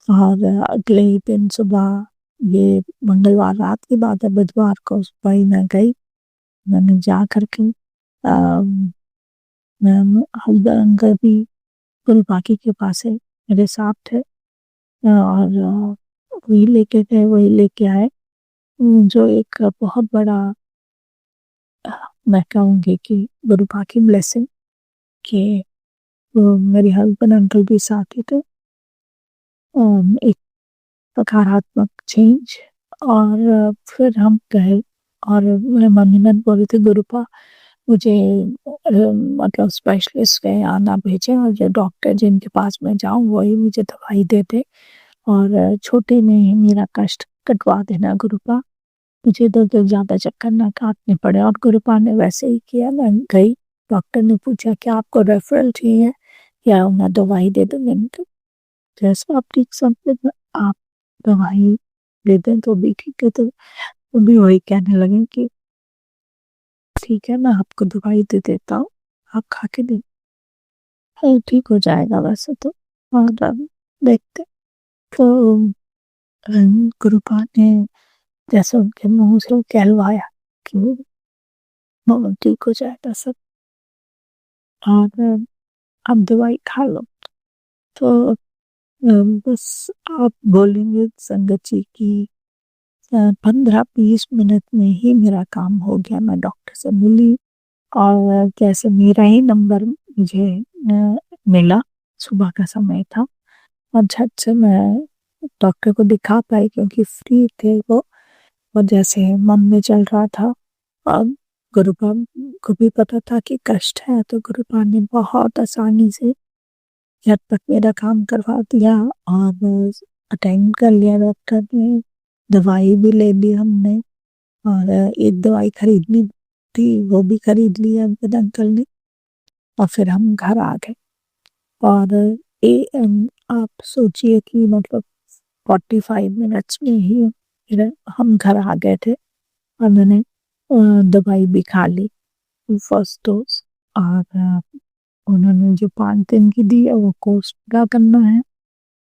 और अगले ही दिन सुबह, ये मंगलवार रात की बात है, बुधवार को सुबह ही मैं गई। मैंने जा करके हस्बैंड अंकल भी गुरुबाकी के पास है, मेरे साथ थे, और वही लेके गए, वही लेके आए। जो एक बहुत बड़ा मैं कहूँगी कि गुरुबाकी ब्लेसिंग कि मेरे हस्बैंड अंकल भी साथ ही थे। एक सकारात्मक चेंज। और फिर हम गए, और मैं मन ही मन बोली थी, गुरुपा मुझे मतलब स्पेशलिस्ट के यहाँ ना भेजे, और जो डॉक्टर जिनके पास मैं जाऊँ वही मुझे दवाई दे दे, और छोटे में ही मेरा कष्ट कटवा देना गुरुपा, मुझे इधर ज़्यादा चक्कर ना काटने पड़े। और गुरुपा ने वैसे ही किया। मैं गई, डॉक्टर ने पूछा कि आपको रेफरल चाहिए या मैं दवाई दे दूँ। मैंने कहा जैसा आप ठीक समझे, आप दवाई दे दें तो भी ठीक है। तो वो भी वही कहने लगे कि ठीक है, मैं आपको दवाई दे देता हूँ, आप खा के दें, हाँ, ठीक हो जाएगा वैसे तो। और देखते। तो गुरुपा ने जैसे उनके मुंह से कहलवाया कि वो ठीक हो जाएगा सब, और आप दवाई खा लो। तो बस आप बोलेंगे संगत जी की 15-20 मिनट में ही मेरा काम हो गया। मैं डॉक्टर से मिली, और कैसे मेरा ही नंबर मुझे मिला, सुबह का समय था, और झट से मैं डॉक्टर को दिखा पाई, क्योंकि फ्री थे वो। और जैसे मन में चल रहा था, और गुरुपा को भी पता था कि कष्ट है, तो गुरुपा ने बहुत आसानी से झट तक मेरा काम करवा दिया, और अटेंड कर लिया डॉक्टर ने। दवाई भी ले ली हमने, और एक दवाई खरीदनी थी वो भी खरीद ली अंकल अंकल ने, और फिर हम घर आ गए। और आप सोचिए कि मतलब 45 मिनट्स में ही फिर हम घर आ गए थे, और मैंने दवाई भी खा ली, फर्स्ट डोज। और उन्होंने जो 5 दिन की दी है वो कोर्स पूरा करना है।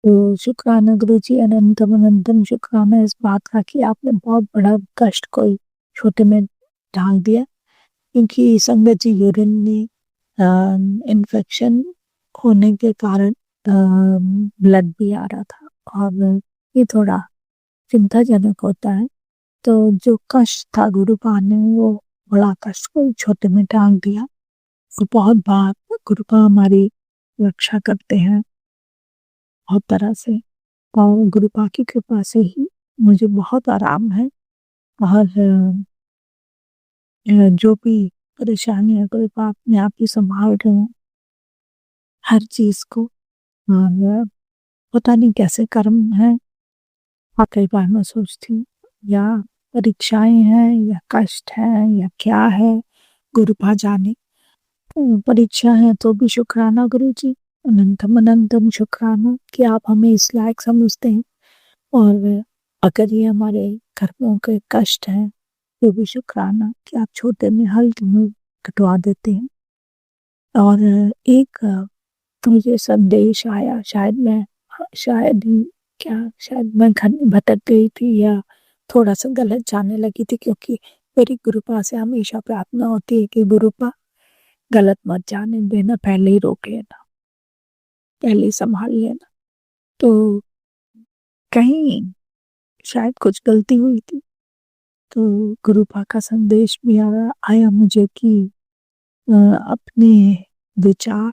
तो शुक्राना गुरु जी, अनंतम अनंतम शुक्राना इस बात का कि आपने बहुत बड़ा कष्ट कोई छोटे में ढाल दिया। क्योंकि संगत जी यूरिन में इन्फेक्शन होने के कारण ब्लड भी आ रहा था, और ये थोड़ा चिंताजनक होता है। तो जो कष्ट था गुरुपा ने वो बड़ा कष्ट को छोटे में टांग दिया। तो बहुत बार गुरुपा हमारी रक्षा करते हैं बहुत तरह से, और गुरु पा की कृपा से ही मुझे बहुत आराम है। और जो भी परेशानी है गुरु पा अपने आप ही संभाल रहे हैं हर चीज को। और पता नहीं कैसे कर्म है, और कई बार मैं सोचती हूँ या परीक्षाएं हैं या कष्ट है या क्या है, गुरु पा जाने। परीक्षा है तो भी शुक्राना गुरु जी, अनंतम अनंतम शुक्राना कि आप हमें इस लायक समझते हैं। और अगर ये हमारे कर्मों के कष्ट हैं तो भी शुक्राना कि आप छोटे में हल्के में कटवा देते हैं। और एक मुझे संदेश आया, शायद ही क्या, शायद मैं घर में भटक गई थी या थोड़ा सा गलत जाने लगी थी, क्योंकि मेरी गुरुपा से हमेशा प्रार्थना होती है कि गुरुपा गलत मत जाने देना, पहले ही रोक लेना, पहले ही संभाल लेना। तो कहीं शायद कुछ गलती हुई थी, तो गुरुपा का संदेश भी आया मुझे कि अपने विचार,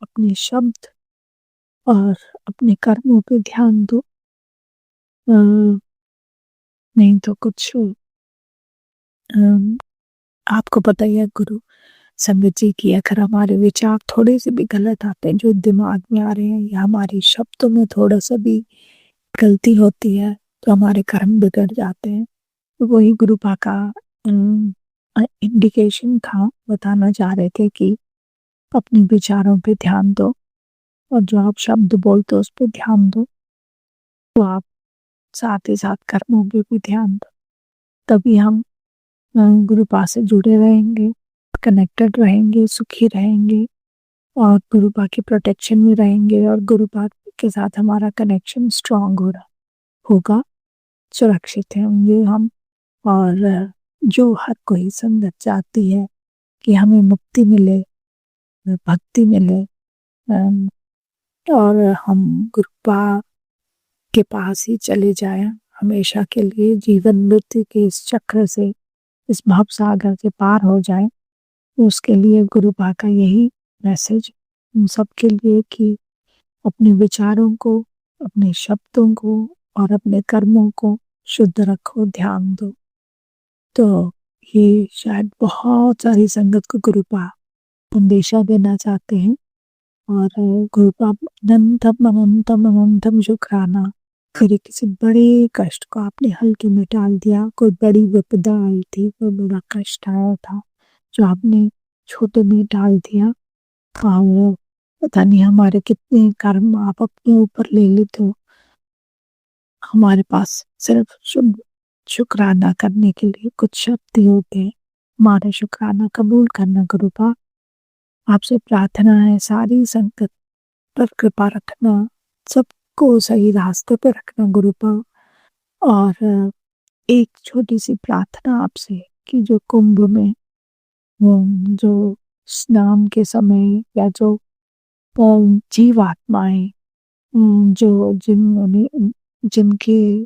अपने शब्द और अपने कर्मों पे ध्यान दो। नहीं तो कुछ आपको पता ही है गुरु संगत जी की, अगर हमारे विचार थोड़े से भी गलत आते हैं जो दिमाग में आ रहे हैं, या हमारे शब्दों में थोड़ा सा भी गलती होती है, तो हमारे कर्म बिगड़ जाते हैं। तो वही गुरुपा का इंडिकेशन था, बताना चाह रहे थे कि अपने विचारों पे ध्यान दो, और जो आप शब्द बोलते हो उस पर ध्यान दो, तो आप साथ ही साथ कर्मों पे भी ध्यान दो। तभी हम गुरुपा से जुड़े रहेंगे, कनेक्टेड रहेंगे, सुखी रहेंगे, और गुरुपा की प्रोटेक्शन में रहेंगे, और गुरुपा के साथ हमारा कनेक्शन स्ट्रांग होगा, सुरक्षित होंगे हम। और जो हर कोई संगत चाहती है कि हमें मुक्ति मिले, भक्ति मिले, और हम गुरुपा के पास ही चले जाएं हमेशा के लिए, जीवन मृत्यु के इस चक्र से, इस भव सागर से पार हो जाएं। तो उसके लिए गुरुपा का यही मैसेज हम सबके लिए कि अपने विचारों को, अपने शब्दों को और अपने कर्मों को शुद्ध रखो, ध्यान दो। तो ये शायद बहुत सारी संगत को गुरुपा संदेशा देना चाहते हैं। और गुरुपा अनंतम अनंतम अनंतम शुक्राना, मेरे किसी बड़े कष्ट को आपने हल्के में टाल दिया। कोई बड़ी विपदा आई थी, कोई बड़ा कष्ट आया था, जो आपने छोटे में टाल दिया। और पता नहीं हमारे कितने कर्म आप अपने ऊपर ले लेते हो, हमारे पास सिर्फ शुक्राना करने के लिए कुछ शब्द ही होते हैं। हमारा शुक्राना कबूल करना गुरुपा, आपसे प्रार्थना है सारी संगत पर कृपा रखना, सबको सही रास्ते पे रखना गुरुपा। और एक छोटी सी प्रार्थना आपसे कि जो कुंभ में जो स्नान के समय, या जो जीवात्माएं जो जिनके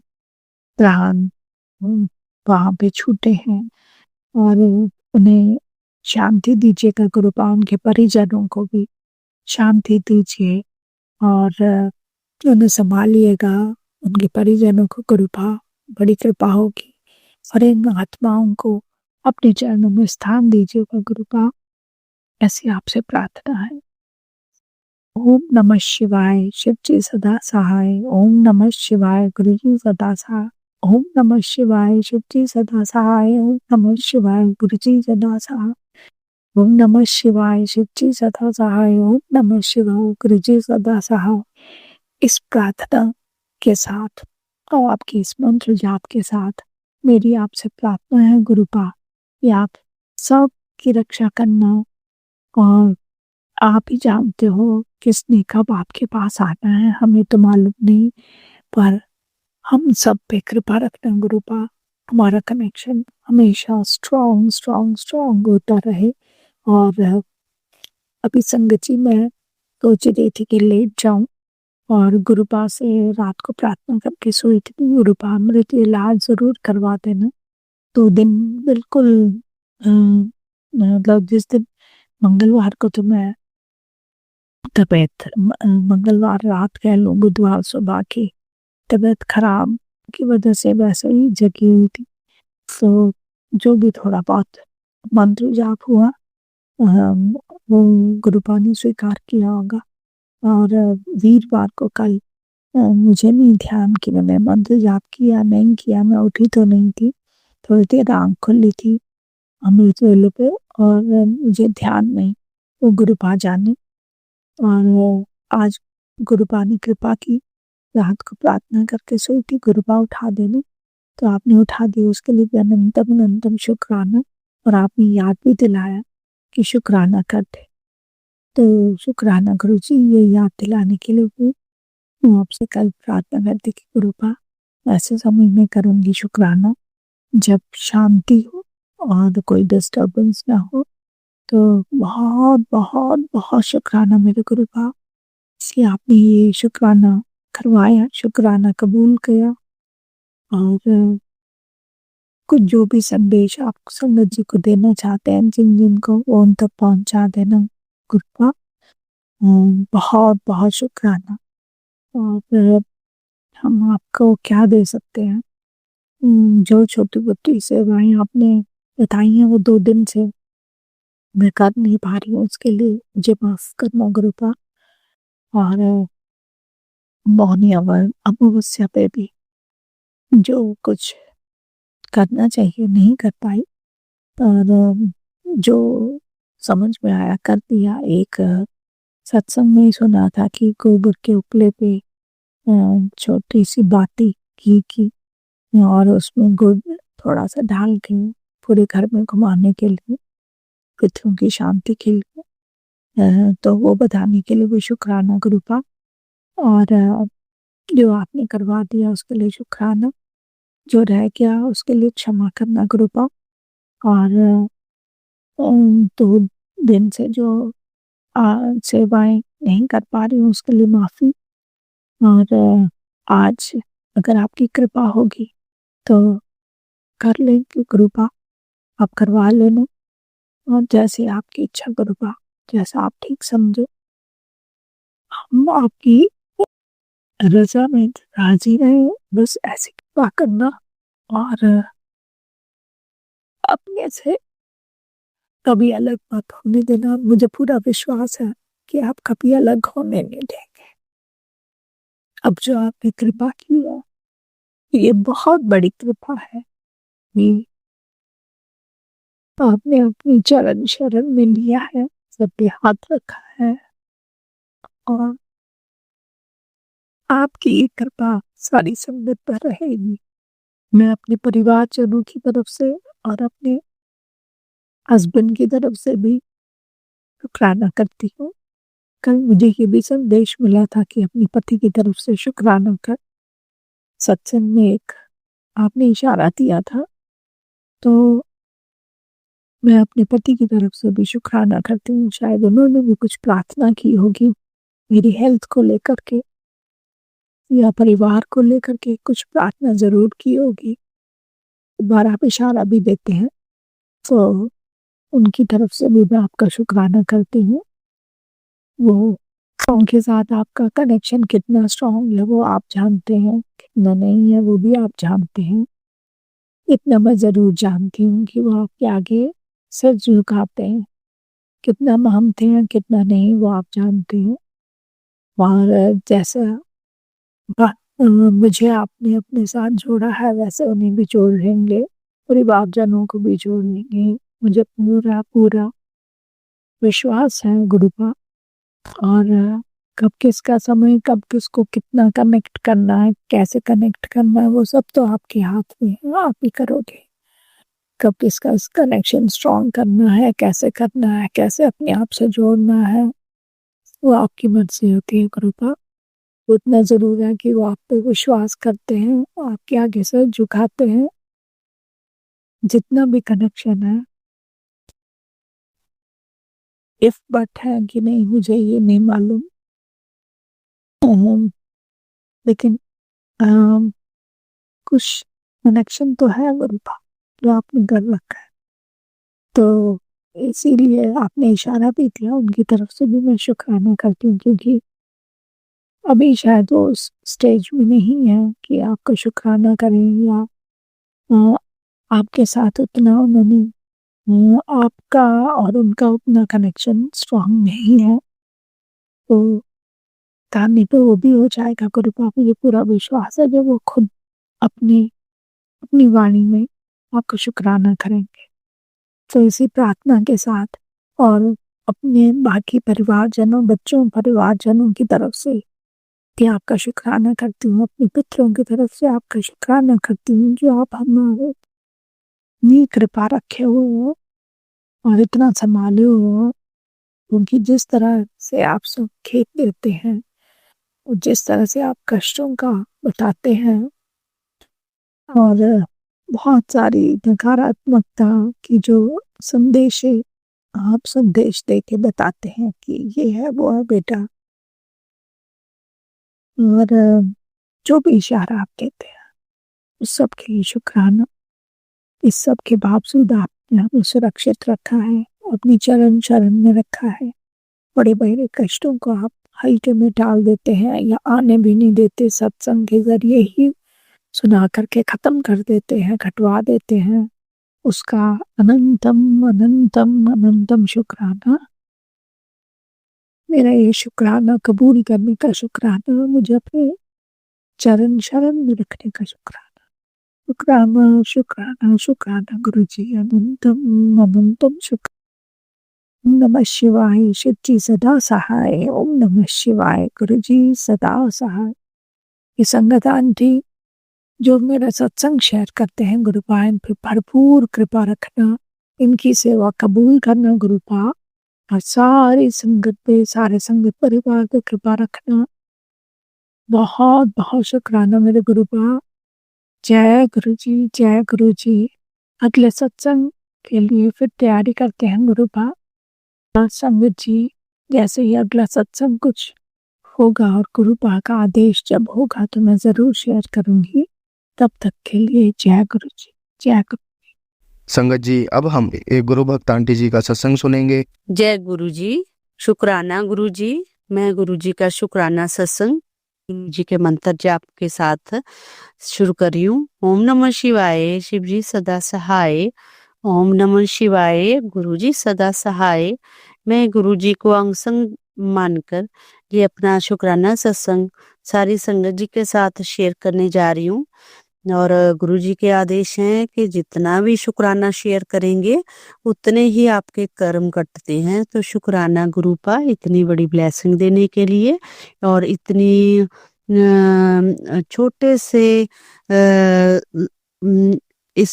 प्राण वहां पे छूटे हैं, और उन्हें शांति दीजिएगा गुरुपा, उनके परिजनों को भी शांति दीजिए, और उन्हें संभालिएगा, उनके परिजनों को गुरुपा बड़ी कृपा होगी। और इन आत्माओं को अपने चरणों में स्थान दीजिएगा गुरुपा, ऐसी आपसे प्रार्थना है। ओम नमः शिवाय, शिव जी सदा सहाय। ओम नमः शिवाय, गुरु जी सदा सहाय। ओम नमः शिवाय, शिव जी सदा सहाय। ओम नमः शिवाय, गुरु जी सदा सहाय। ओम नमः शिवाय, शिव जी सदा सहाय। ओम नमः शिवाय, गुरु जी सदा सहाय। इस प्रार्थना के साथ और आपकी इस मंत्र जाप के साथ मेरी आपसे प्रार्थना है गुरुपा कि आप सब की रक्षा करना, और आप ही जानते हो किसने कब आपके पास आना है, हमें तो मालूम नहीं, पर हम सब पे कृपा रखना गुरुपा। हमारा कनेक्शन हमेशा स्ट्रॉन्ग स्ट्रॉन्ग स्ट्रॉन्ग होता रहे। और अभी संगत जी मैं सोच रही थी कि लेट जाऊं, और गुरुपा से रात को प्रार्थना करके सोई थी कि गुरुपा मेरे तो इलाज जरूर करवा देना। तो दिन बिल्कुल मतलब जिस दिन मंगलवार को तो मैं तबीयत मंगलवार रात कह लो बुधवार सुबह की तबीयत खराब की वजह से वैसे ही जगी हुई थी। तो जो भी थोड़ा बहुत मंत्र जाप हुआ वो गुरु ने स्वीकार किया होगा। और वीरवार को कल मुझे नहीं ध्यान कि मैंने मंत्र जाप किया नहीं किया, मैं उठी तो नहीं थी, थोड़ी देर आँख खुली थी अमृत वेले पे और मुझे ध्यान नहीं, वो गुरुपा जाने। और आज गुरुपा ने कृपा की, रात को प्रार्थना करके सोई थी गुरुपा उठा देने, तो आपने उठा दी, उसके लिए भी अनंतम अनंतम शुक्राना। और आपने याद भी दिलाया कि शुक्राना करते, तो शुक्राना गुरु जी, ये याद दिलाने के लिए भी मैं आपसे कल प्रार्थना करती कि गुरुपा ऐसे समय में करूंगी शुक्राना जब शांति हो और कोई डिस्टरबेंस ना हो। तो बहुत बहुत बहुत शुक्राना मेरे गुरुपा कि आपने ये शुक्राना करवाया, शुक्राना कबूल किया। और कुछ जो भी संदेश आप संगत जी को देना चाहते हैं जिन जिन को, वो उन तक पहुंचा देना गुरुपा। बहुत बहुत शुक्राना। और फिर हम आपको क्या दे सकते हैं, जो छोटी मोटी सेवाएं आपने बताई हैं वो 2 दिन से मैं कर नहीं पा रही हूँ, उसके लिए मुझे माफ करना गुरुपा। और मौनी अमावस्या पे भी जो कुछ करना चाहिए नहीं कर पाई, और जो समझ में आया कर दिया। एक सत्संग में ही सुना था कि गोबर के उपले पे छोटी सी बाटी घी की और उसमें गुड़ थोड़ा सा डाल के पूरे घर में घुमाने के लिए, पृथ्वी की शांति के लिए, तो वो बताने के लिए भी शुक्राना गुरुपा। और जो आपने करवा दिया उसके लिए शुक्राना, जो रह गया उसके लिए क्षमा करना गुरुपा। और 2 दिन से जो सेवाएं नहीं कर पा रही हूँ उसके लिए माफी। और आज अगर आपकी कृपा होगी तो कर लेंगे गुरुपा, आप करवा लेना। और जैसे आपकी इच्छा गुरुपा, जैसा आप ठीक समझो, हम आपकी रजा में राजी रहे, बस ऐसी कृपा करना। और अपने से कभी अलग मत होने देना, मुझे पूरा विश्वास है कि आप कभी अलग होने नहीं देंगे। अब जो आपने कृपा की है ये बहुत बड़ी कृपा है कि आपने अपनी चरण शरण में लिया है, सब पे हाथ रखा है। और आपकी ये कृपा सारी संगत पर रहेगी। मैं अपने परिवारजनों की तरफ से और अपने हस्बैंड की तरफ से भी शुक्राना करती हूँ। कल मुझे ये भी संदेश मिला था कि अपनी पति की तरफ से शुक्राना कर, सत्संग में एक आपने इशारा दिया था, तो मैं अपने पति की तरफ से भी शुक्राना करती हूँ। शायद उन्होंने भी कुछ प्रार्थना की होगी मेरी हेल्थ को लेकर के या परिवार को लेकर के, कुछ प्रार्थना जरूर की होगी। बार आप इशारा भी देते हैं, तो उनकी तरफ से भी मैं आपका शुक्राना करती हूँ। वो उनके साथ आपका कनेक्शन कितना स्ट्रांग है वो आप जानते हैं, कितना नहीं है वो भी आप जानते हैं। इतना मैं जरूर जानती हूँ कि वो आपके आगे सर झुकाते हैं, कितना मानते हैं कितना नहीं वो आप जानते हैं। और जैसा मुझे आपने अपने साथ जोड़ा है वैसे उन्हें भी जोड़ लेंगे, परिवारजनों को भी जोड़ लेंगे, मुझे पूरा पूरा विश्वास है गुरुपा। और कब किसका समय, कब किसको कितना कनेक्ट करना है, कैसे कनेक्ट करना है, वो सब तो आपके हाथ में है, आप ही करोगे। कब किसका कनेक्शन स्ट्रॉन्ग करना है, कैसे करना है, कैसे अपने आप से जोड़ना है, वो आपकी मर्जी होती है गुरुपा। उतना जरूर है कि वो आप पे विश्वास करते हैं, आपके आगे सर झुकाते हैं। जितना भी कनेक्शन है, इफ बट है कि नहीं मुझे ये नहीं मालूम, लेकिन कुछ कनेक्शन तो है गुरुपा जो आपने कर रखा है। तो इसीलिए आपने इशारा भी किया, उनकी तरफ से भी मैं शुक्राना करती हूँ, क्योंकि अभी शायद वो उस स्टेज में नहीं है कि आपका शुक्राना करें, या अ, आपके साथ उतना उन्होंने आपका और उनका उतना कनेक्शन स्ट्रॉन्ग नहीं है। तो काम नहीं तो वो भी हो जाएगा कृपा, मुझे पूरा विश्वास है जब वो खुद अपनी अपनी वाणी में आपका शुक्राना करेंगे। तो इसी प्रार्थना के साथ और अपने बाकी परिवारजनों, बच्चों, परिवारजनों की तरफ से कि आपका शुक्राना करती हूँ, अपने पितरों की तरफ से आपका शुक्राना करती हूँ, जो आप हमारे इतनी कृपा रखे हुए हो और इतना संभाले हुए हो। क्योंकि जिस तरह से आप सब खेत देते हैं और जिस तरह से आप कष्टों का बताते हैं, और बहुत सारी नकारात्मकता की जो संदेश है, आप संदेश दे के बताते हैं कि ये है वो है बेटा, और जो भी इशारा आप देते हैं उस सब के लिए शुक्राना। इस सब के बावजूद आपने हमें सुरक्षित रखा है, अपनी चरण शरण में रखा है। बड़े बड़े कष्टों को आप हल्के में टाल देते हैं या आने भी नहीं देते, सत्संग के जरिए ही सुना करके खत्म कर देते हैं, घटवा देते हैं। उसका अनंतम अनंतम अनंतम शुक्राना। मेरा ये शुक्राना कबूल करने का शुक्राना, मुझे अपने चरण शरण में रखने का शुक्राना। शुक्राना शुक्राना शुक्राना गुरु जी, अनंतम अनंतम शुक्र। ओम नमः शिवाय, शिव जी सदा सहाय। ओम नमः शिवाय, गुरु जी सदा सहाय। ये संगत आंटी जो मेरा सत्संग शेयर करते हैं, गुरुपा इन पे भरपूर कृपा रखना, इनकी सेवा कबूल करना गुरुपा, और सारी संगत पे, सारे संगत परिवार पे कृपा रखना। बहुत बहुत शुक्राना मेरे गुरुपा। जय गुरु जी, जय गुरु जी। अगले सत्संग के लिए फिर तैयारी करते हैं गुरुपा। संगत जी, जैसे ही अगला सत्संग कुछ होगा और गुरुपा का आदेश जब होगा तो मैं जरूर शेयर करूंगी। तब तक के लिए जय गुरु जी, जय गुरु। संगत जी, अब हम एक गुरु भक्त आंटी जी का सत्संग सुनेंगे। जय गुरु जी, शुक्राना गुरु जी। मैं गुरु जी का शुक्राना सत्संग गुरु जी के मंत्र जाप के साथ शुरू कर रही हूँ। ओम नमः शिवाय, शिव जी सदा सहाय। ओम नमः शिवाय, गुरु जी सदा सहाय। मैं गुरु जी को अंग संग मानकर ये अपना शुक्राना सत्संग सारी संगत जी के साथ शेयर करने जा रही हूँ। और गुरु जी के आदेश हैं कि जितना भी शुक्राना शेयर करेंगे उतने ही आपके कर्म कटते हैं। तो शुक्राना गुरुपा इतनी बड़ी ब्लेसिंग देने के लिए, और इतनी छोटे से इस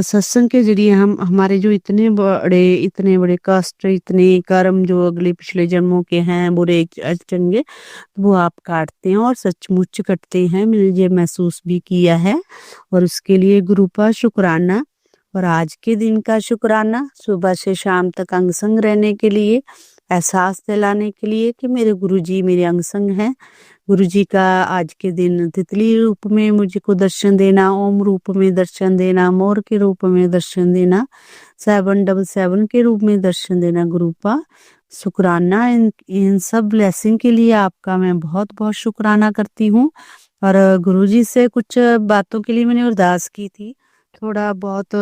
सत्संग के जरिए हम हमारे जो इतने बड़े कष्ट, इतने कर्म जो अगले पिछले जन्मों के हैं, बुरे चंगे, वो आप काटते हैं और सचमुच कटते हैं। मैंने ये महसूस भी किया है, और उसके लिए गुरुपा शुक्राना। और आज के दिन का शुक्राना सुबह से शाम तक अंग संग रहने के लिए, एहसास दिलाने के लिए कि मेरे गुरुजी मेरे अंग संग हैं। गुरुजी का आज के दिन तितली रूप में मुझे को दर्शन देना, ओम रूप में दर्शन देना, मोर के रूप में दर्शन देना, 777 के रूप में दर्शन देना गुरुपा। शुक्राना इन सब ब्लेसिंग के लिए आपका मैं बहुत बहुत शुक्राना करती हूँ। और गुरुजी से कुछ बातों के लिए मैंने अरदास की थी। थोड़ा बहुत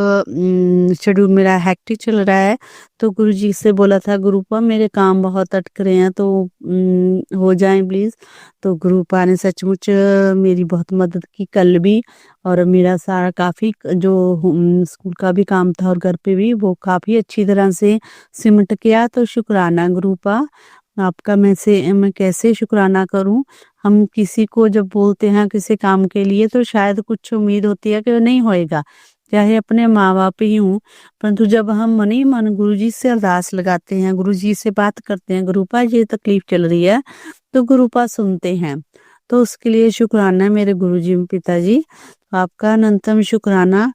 शेड्यूल मेरा हेक्टिक चल रहा है, तो गुरुजी से बोला था गुरुपा मेरे काम बहुत अटक रहे हैं, तो हो जाएं प्लीज। तो गुरुपा ने सचमुच मेरी बहुत मदद की कल भी, और मेरा सारा काफी जो स्कूल का भी काम था और घर पे भी, वो काफी अच्छी तरह से सिमट गया। तो शुक्राना गुरुपा आपका। मैं कैसे शुक्राना करूं। हम किसी को जब बोलते हैं किसी काम के लिए, तो शायद कुछ उम्मीद होती है कि नहीं होएगा, चाहे अपने माँ बाप ही हूँ, परंतु जब हम मन ही मन गुरुजी से अरदास लगाते हैं, गुरुजी से बात करते हैं, गुरुपा ये तकलीफ चल रही है, तो गुरुपा सुनते हैं। तो उसके लिए शुक्राना मेरे गुरुजी पिताजी, आपका अनंतम शुक्राना।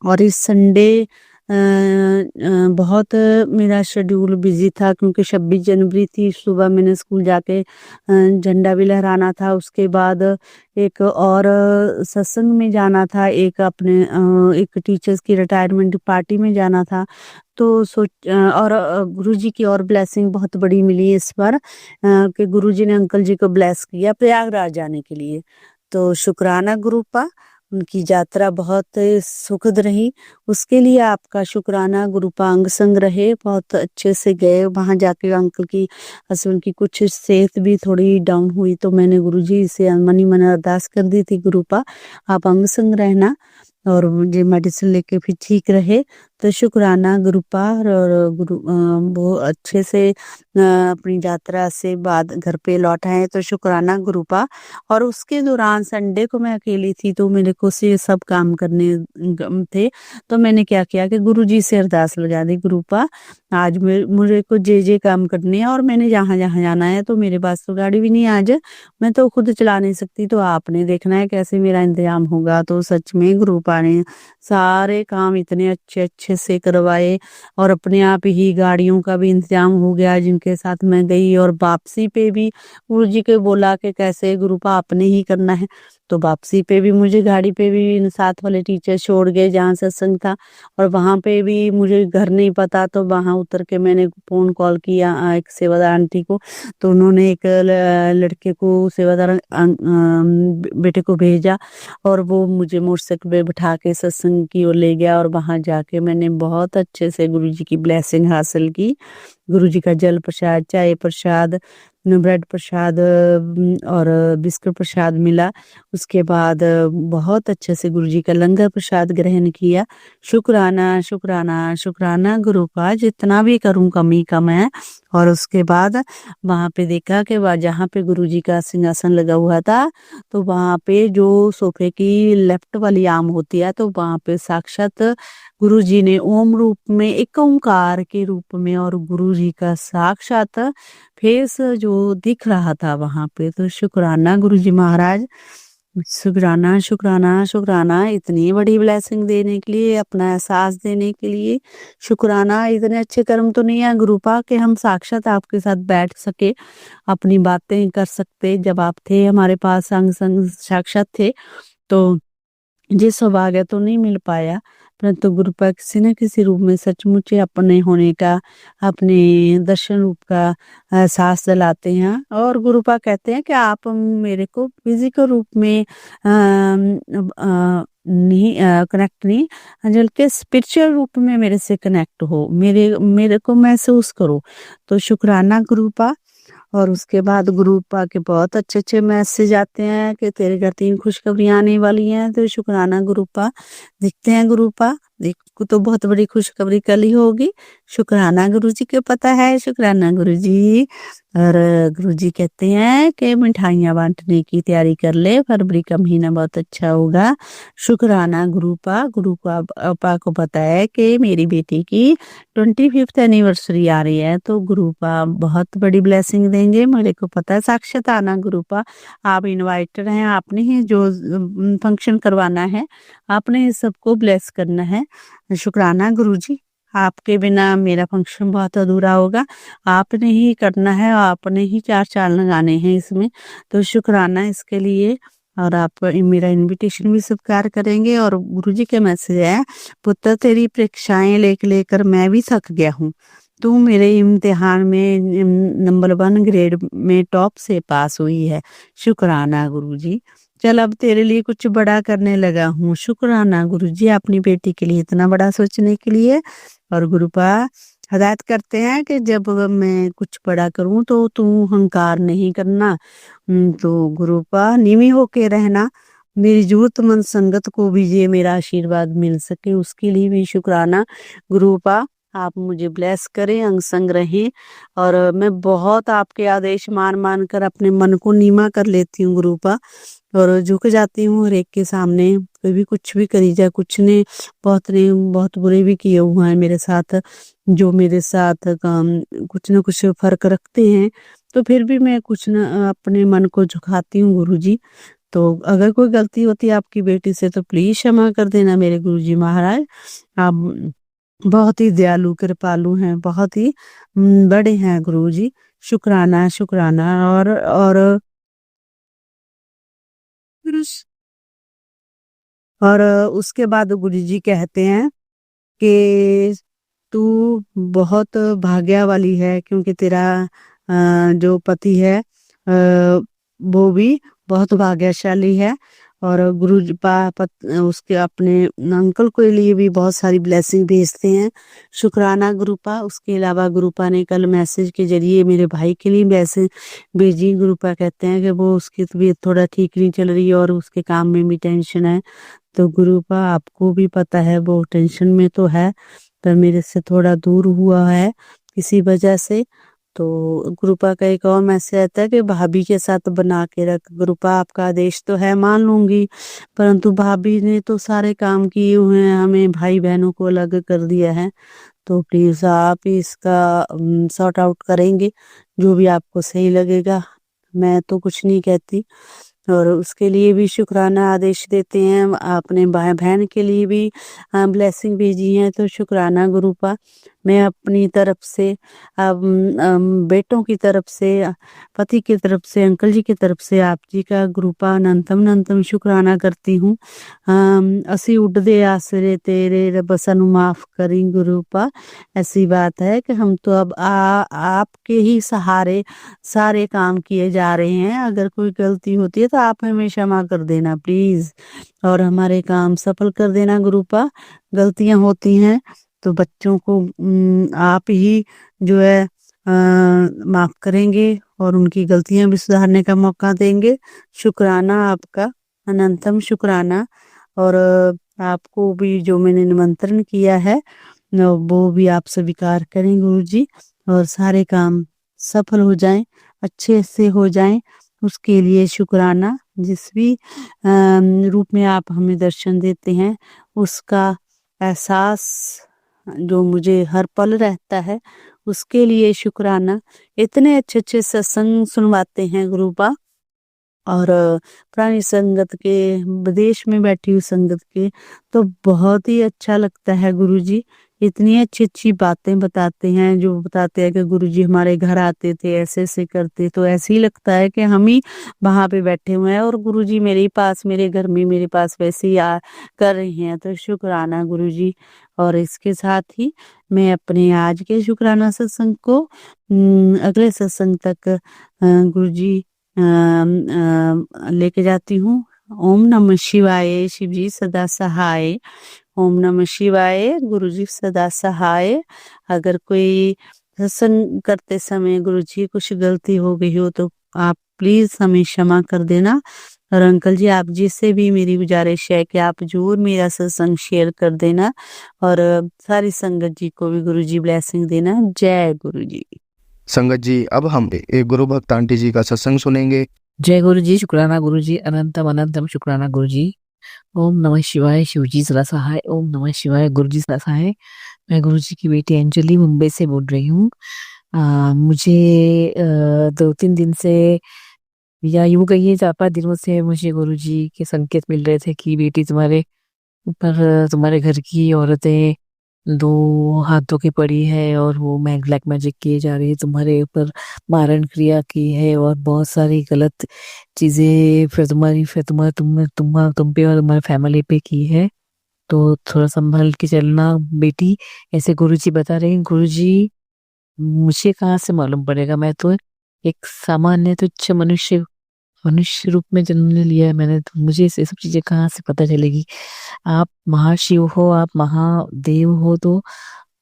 और इस संडे बहुत मेरा शेड्यूल बिजी था क्योंकि 26 जनवरी थी। सुबह मैंने स्कूल जाके झंडा भी लहराना था। उसके बाद एक और सत्संग में जाना था, एक अपने एक टीचर्स की रिटायरमेंट पार्टी में जाना था। तो और गुरुजी की और ब्लेसिंग बहुत बड़ी मिली इस बार, कि गुरुजी ने अंकल जी को ब्लेस किया प्रयागराज जाने के लिए। तो शुक्राना गुरुपा, उनकी यात्रा बहुत सुखद रही। उसके लिए आपका शुक्राना गुरुपा। अंग संग रहे, बहुत अच्छे से गए वहां जाके। अंकल की हस्बैंड की कुछ सेहत भी थोड़ी डाउन हुई, तो मैंने गुरुजी से मनी मन अरदास कर दी थी, गुरुपा आप अंग संग रहना और मुझे मेडिसिन लेके फिर ठीक रहे। तो शुक्राना गुरुपा। और वो अच्छे से अपनी यात्रा से बाद घर पे लौट आए, तो शुक्राना गुरुपा। और उसके दौरान संडे को मैं अकेली थी, तो मेरे को से सब काम करने थे। तो मैंने क्या किया कि गुरुजी से अरदास लगा दी, गुरुपा आज मुझे को जे काम करने हैं और मैंने जहाँ जहाँ जाना है। तो मेरे पास तो गाड़ी भी नहीं आज, मैं तो खुद चला नहीं सकती, तो आपने देखना है कैसे मेरा इंतजाम होगा। तो सच में गुरुपा ने सारे काम इतने अच्छे अच्छे से करवाए और अपने आप ही गाड़ियों का भी इंतजाम हो गया जिनके साथ मैं गई। और वापसी पे भी गुरुजी को बोला कि कैसे गुरुपा आपने ही करना है। तो वापसी पे भी मुझे गाड़ी पे भी साथ वाले टीचर छोड़ गए जहाँ सत्संग था। और वहां पे भी मुझे घर नहीं पता, तो वहां उतर के मैंने फोन कॉल किया एक सेवादार आंटी को। तो उन्होंने एक लड़के को, सेवादार बेटे को भेजा और वो मुझे मोटरसाइकिल पे बिठा के सत्संग की ओर ले गया। और वहां जाके मैंने बहुत अच्छे से गुरुजी की ब्लेसिंग हासिल की। गुरुजी का जल प्रसाद, चाय प्रसाद, ब्रेड प्रसाद और बिस्कुट प्रसाद मिला। उसके बाद बहुत अच्छे से गुरुजी का लंगर प्रसाद ग्रहण किया। शुक्राना शुक्राना शुक्राना गुरुपा, जितना भी करूं कमी कम है। और उसके बाद वहां पे देखा कि वह जहाँ पे गुरुजी का सिंहासन लगा हुआ था, तो वहां पे जो सोफे की लेफ्ट वाली आर्म होती है, तो वहां पे साक्षात गुरुजी ने ओम रूप में, एक ओंकार के रूप में, और गुरुजी का साक्षात फेस जो दिख रहा था वहां पे। तो शुक्राना गुरुजी महाराज, शुक्राना शुक्राना शुक्राना इतनी बड़ी ब्लेसिंग देने के लिए, अपना एहसास देने के लिए। शुक्राना, इतने अच्छे कर्म तो नहीं है गुरुपा कि हम साक्षात आपके साथ बैठ सके, अपनी बातें कर सकते। जब आप थे हमारे पास, संग संग साक्षात थे, तो ये सौभाग्य तो नहीं मिल पाया। परंतु गुरुपा किसी न किसी रूप में सचमुच अपने होने का, अपने दर्शन रूप का एहसास दिलाते हैं। और गुरुपा कहते हैं कि आप मेरे को फिजिकल रूप में नहीं कनेक्ट नहीं, बल्कि स्पिरिचुअल रूप में मेरे से कनेक्ट हो, मेरे को महसूस करो। तो शुक्राना गुरुपा। और उसके बाद गुरुपा के बहुत अच्छे अच्छे मैसेज आते हैं कि तेरे घर 3 खुशखबरियां आने वाली हैं। तो शुक्राना गुरुपा। दिखते हैं गुरुपा, देखो तो बहुत बड़ी खुशखबरी कल ही होगी। शुक्राना गुरुजी को पता है, शुक्राना गुरुजी। और गुरुजी कहते हैं कि मिठाइयाँ बांटने की तैयारी कर ले, फरवरी का महीना बहुत अच्छा होगा। शुक्राना गुरुपा। गुरुपा को पता है कि मेरी बेटी की 25th एनिवर्सरी आ रही है, तो गुरुपा बहुत बड़ी ब्लेसिंग देंगे, मेरे को पता है। साक्षात आना गुरुपा, आप इनवाइटर हैं, आपने ही जो फंक्शन करवाना है, आपने सबको ब्लेस करना है। शुक्राना गुरुजी, आपके बिना मेरा फंक्शन बहुत अधूरा होगा, आपने ही करना है, आपने ही 4 चांद लगाने हैं इसमें। तो शुक्राना इसके लिए। और आप मेरा इनविटेशन भी स्वीकार करेंगे। और गुरुजी के मैसेज है, पुत्र तेरी परीक्षाएं लेकर मैं भी थक गया हूँ, तू मेरे इम्तिहान में नंबर 1 ग्रेड में टॉप से पास हुई है। शुक्राना गुरुजी, चल अब तेरे लिए कुछ बड़ा करने लगा हूँ। शुक्राना गुरुजी, अपनी बेटी के लिए इतना बड़ा सोचने के लिए। और गुरुपा हदायत करते हैं कि जब मैं कुछ बड़ा करूं तो तू अहंकार नहीं करना। तो गुरुपा नीवी होके रहना, मेरी जरूरतमंद संगत को भी ये मेरा आशीर्वाद मिल सके, उसके लिए भी शुक्राना गुरुपा। आप मुझे ब्लेस करें, अंग संग रहें। और मैं बहुत आपके आदेश मान मान कर अपने मन को नीमा कर लेती हूँ गुरुपा, और झुक जाती हूँ हर एक के सामने। कोई भी कुछ भी करी जाए, कुछ ने बहुत बुरे भी किए हुए हैं मेरे साथ, जो मेरे साथ कुछ न कुछ फर्क रखते हैं, तो फिर भी मैं कुछ न अपने मन को झुकाती हूँ गुरुजी। तो अगर कोई गलती होती है आपकी बेटी से, तो प्लीज क्षमा कर देना मेरे गुरुजी महाराज। आप बहुत ही दयालु कृपालु हैं, बहुत ही बड़े हैं गुरुजी। शुक्राना, शुक्राना। और और उसके बाद गुरुजी कहते हैं कि तू बहुत भाग्य वाली है, क्योंकि तेरा जो पति है वो भी बहुत भाग्यशाली है। और गुरु जी उसके अपने अंकल के लिए भी बहुत सारी ब्लेसिंग भेजते हैं। शुक्राना गुरुपा। उसके अलावा गुरुपा ने कल मैसेज के जरिए मेरे भाई के लिए मैसेज भेजी। गुरुपा कहते हैं कि वो उसकी तबीयत थोड़ा ठीक नहीं चल रही है और उसके काम में भी टेंशन है। तो गुरुपा आपको भी पता है वो टेंशन में तो है, पर मेरे से थोड़ा दूर हुआ है किसी वजह से। तो गुरुपा का एक और मैसेज आता है कि भाभी के साथ बना के रख। गुरुपा आपका आदेश तो है, मान लूंगी, परंतु भाभी ने तो सारे काम किए हुए हैं, हमें भाई बहनों को अलग कर दिया है। तो प्लीज आप ही इसका सॉर्ट आउट करेंगे, जो भी आपको सही लगेगा। मैं तो कुछ नहीं कहती। और उसके लिए भी शुक्राना आदेश देते हैं। अपने भाई बहन के लिए भी ब्लेसिंग भेजी है, तो शुक्राना गुरुपा। मैं अपनी तरफ से बेटों की तरफ से, पति की तरफ से, अंकल जी की तरफ से आप जी का गुरुपा अनंतम अनंतम शुक्राना करती हूँ। असी उड़दे आसरे तेरे रब सानू माफ करी गुरुपा। ऐसी बात है कि हम तो अब आपके ही सहारे सारे काम किए जा रहे हैं। अगर कोई गलती होती है तो आप हमें क्षमा कर देना प्लीज, और हमारे काम सफल कर देना गुरुपा। गलतियां होती हैं तो बच्चों को आप ही जो है माफ करेंगे और उनकी गलतियां भी सुधारने का मौका देंगे। शुक्राना आपका, अनंतम शुक्राना। और आपको भी जो मैंने निमंत्रण किया है वो भी आप स्वीकार करें गुरुजी, और सारे काम सफल हो जाएं, अच्छे से हो जाएं, उसके लिए शुक्राना। जिस भी रूप में आप हमें दर्शन देते हैं उसका एहसास जो मुझे हर पल रहता है, उसके लिए शुक्राना। इतने अच्छे अच्छे सत्संग सुनवाते हैं गुरुपा, और पुरानी संगत के, विदेश में बैठी हुई संगत के, तो बहुत ही अच्छा लगता है गुरुजी। इतनी अच्छी अच्छी बातें बताते हैं, जो बताते हैं कि गुरुजी हमारे घर आते थे, ऐसे ऐसे करते, तो ऐसे ही लगता है कि हम ही वहां पे बैठे हुए हैं और गुरुजी मेरे ही पास, मेरे घर में मेरे पास वैसे ही कर रही हैं। तो शुक्राना गुरुजी। और इसके साथ ही मैं अपने आज के शुक्राना सत्संग को अगले सत्संग तक गुरुजी लेके जाती हूँ। ओम नमः शिवाय। शिव जी सदा सहाय। ओम नमः शिवाय। गुरु जी सदा सहाय। अगर कोई सत्संग करते समय गुरु जी कुछ गलती हो गई हो तो आप प्लीज हमें क्षमा कर देना। और अंकल जी आप जी से भी मेरी गुजारिश है कि आप जरूर मेरा सत्संग शेयर कर देना, और सारी संगत जी को भी गुरु जी ब्लेसिंग देना। जय गुरु जी। संगत जी, अब हम एक गुरु भक्त आंटी जी का सत्संग सुनेंगे। जय गुरु जी, शुक्राना गुरु जी, अनंतम अनंतम शुक्राना गुरु जी। ओम नमः शिवाय। शिव जी सदा सहाय। ओम नमः शिवाय। गुरु जी सदा सहाय। मैं गुरु जी की बेटी अंजलि मुंबई से बोल रही हूँ। मुझे 2-3 दिन से, या यूं कहिए 4-5 दिनों से मुझे गुरु जी के संकेत मिल रहे थे कि बेटी तुम्हारे ऊपर, तुम्हारे घर की औरतें 2 हाथ धो के पड़ी है और वो ब्लैक मैजिक किए जा रही है, तुम्हारे ऊपर मारण क्रिया की है और बहुत सारी गलत चीजें फिर तुम पे और तुम्हारे फैमिली पे की है। तो थोड़ा संभल के चलना बेटी, ऐसे गुरुजी बता रहे हैं। गुरुजी मुझे कहाँ से मालूम पड़ेगा, मैं तो एक सामान्य तुच्छ मनुष्य रूप में जन्म लिया है मैंने, तो मुझे ये सब चीजें कहाँ से पता चलेगी। आप महाशिव हो, आप महादेव हो, तो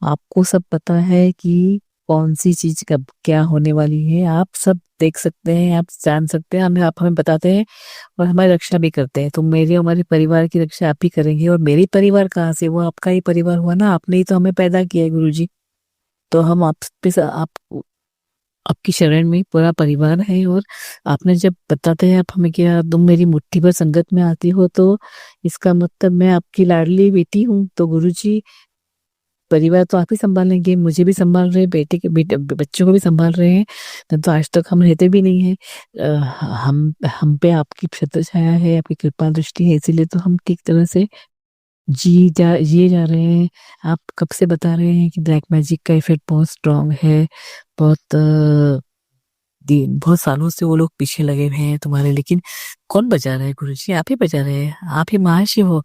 आपको सब पता है कि कौन सी चीज कब क्या होने वाली है। आप सब देख सकते हैं, आप जान सकते हैं, आप हमें बताते हैं और हमारी रक्षा भी करते हैं। तो मेरे हमारे परिवार की रक्षा आप ही करेंगे। और मेरी परिवार कहाँ से, वो आपका ही परिवार हुआ ना, आपने ही तो हमें पैदा किया है गुरुजी। तो हम आप पे आपकी शरण में पूरा परिवार है। और आपने जब बताते हैं आप हमें क्या तुम मेरी मुट्ठी भर संगत में आती हो, तो इसका मतलब मैं आपकी लाडली बेटी हूँ। तो गुरुजी परिवार तो आप ही संभालेंगे, मुझे भी संभाल रहे हैं, बेटे बच्चों को भी संभाल रहे हैं। तो आज तक हम रहते भी नहीं है। हम पे आपकी छत्र छाया है, आपकी कृपा दृष्टि है, इसीलिए तो हम ठीक तरह से जिए जा रहे हैं। आप कब से बता रहे हैं कि ब्लैक मैजिक का इफेक्ट बहुत स्ट्रांग है, बहुत बहुत सालों से वो लोग पीछे लगे हुए हैं तुम्हारे, लेकिन कौन बचा रहा है गुरुजी? आप ही बचा रहे हैं। आप ही महाशिव हो,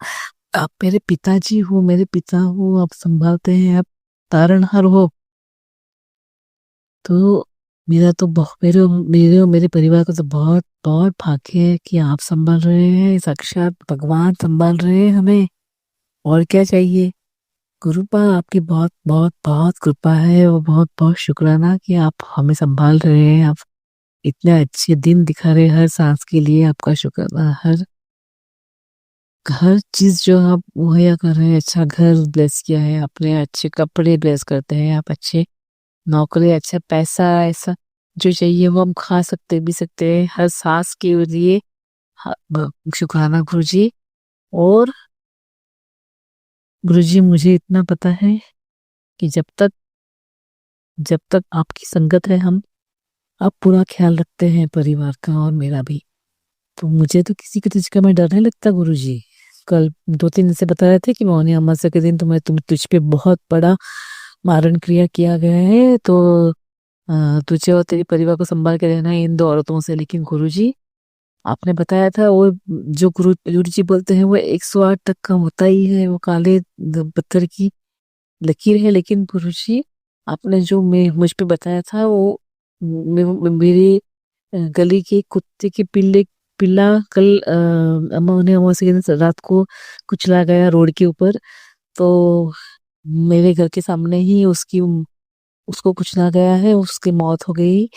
आप मेरे पिताजी हो, मेरे पिता हो, आप संभालते हैं, आप तारणहार हो। तो मेरा तो मेरे मेरे और मेरे परिवार को तो बहुत बहुत भाग्य है कि आप संभाल रहे हैं, साक्षात भगवान संभाल रहे हैं हमें। और क्या चाहिए? कृपा आपकी बहुत बहुत बहुत कृपा है, और बहुत बहुत शुक्राना कि आप हमें संभाल रहे हैं। आप इतने अच्छे दिन दिखा रहे हैं हर सांस के लिए, आपका शुक्राना। हर हर चीज जो आप मुहैया कर रहे हैं, अच्छा घर ब्लेस किया है आपने, अच्छे कपड़े ब्लेस करते हैं आप, अच्छे नौकरी, अच्छा पैसा, ऐसा जो चाहिए वो हम खा सकते भी सकते हैं हर सांस के लिए। शुक्राना गुरुजी। और गुरुजी मुझे इतना पता है कि जब तक आपकी संगत है, हम आप पूरा ख्याल रखते हैं परिवार का और मेरा भी। तो मुझे तो किसी की चीज का मैं डर नहीं लगता गुरुजी। कल 2-3 दिन से बता रहे थे कि मौनी अमावस्या के दिन तुझ पे बहुत बड़ा मारण क्रिया किया गया है, तो तुझे और तेरे परिवार को संभाल के रहना है इन 2 औरतों से। लेकिन गुरुजी आपने बताया था वो जो गुरुजी बोलते हैं वो 108 तक का होता ही है, वो काले पत्थर की लकीर है। लेकिन गुरुजी आपने जो मुझ पे बताया था वो मेरे गली के कुत्ते के पिल्ला कल अमावस्या के दिन रात को कुचला गया रोड के ऊपर। तो मेरे घर के सामने ही उसको कुचला गया है, उसकी मौत हो गई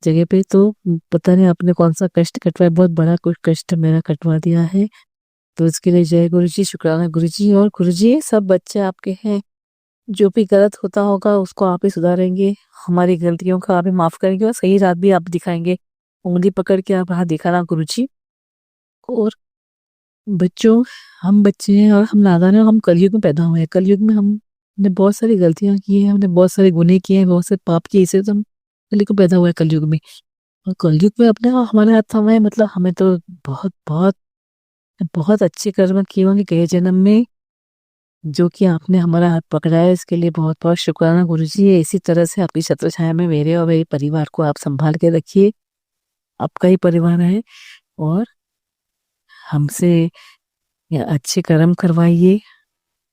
जगह पे। तो पता नहीं आपने कौन सा कष्ट कटवाया, बहुत बड़ा कुछ कष्ट मेरा कटवा दिया है। तो इसके लिए जय गुरुजी, शुक्राना गुरुजी। और गुरुजी सब बच्चे आपके हैं, जो भी गलत होता होगा उसको आप ही सुधारेंगे, हमारी गलतियों का आप ही माफ करेंगे, और सही रात भी आप दिखाएंगे, उंगली पकड़ के आप राह दिखाना गुरुजी। और बच्चों, हम बच्चे हैं और हम नादान हैं, और हम कलयुग में पैदा हुए हैं। कलयुग में हमने बहुत सारी गलतियां की हैं, हमने बहुत सारे गुनाह किए हैं, बहुत से पाप किए, इसे तो हम कलयुग में पैदा हुए हैं कलयुग में। और कलयुग में अपने हमारे हाथ थमा है, मतलब हमें तो बहुत बहुत बहुत अच्छे कर्म किए होंगे गए जन्म में, जो कि आपने हमारा हाथ पकड़ा है। इसके लिए बहुत बहुत शुक्राना गुरुजी। इसी तरह से आपकी छत्र छाया में मेरे और मेरे परिवार को आप संभाल के रखिए, आपका ही परिवार है। और हमसे अच्छे कर्म करवाइए,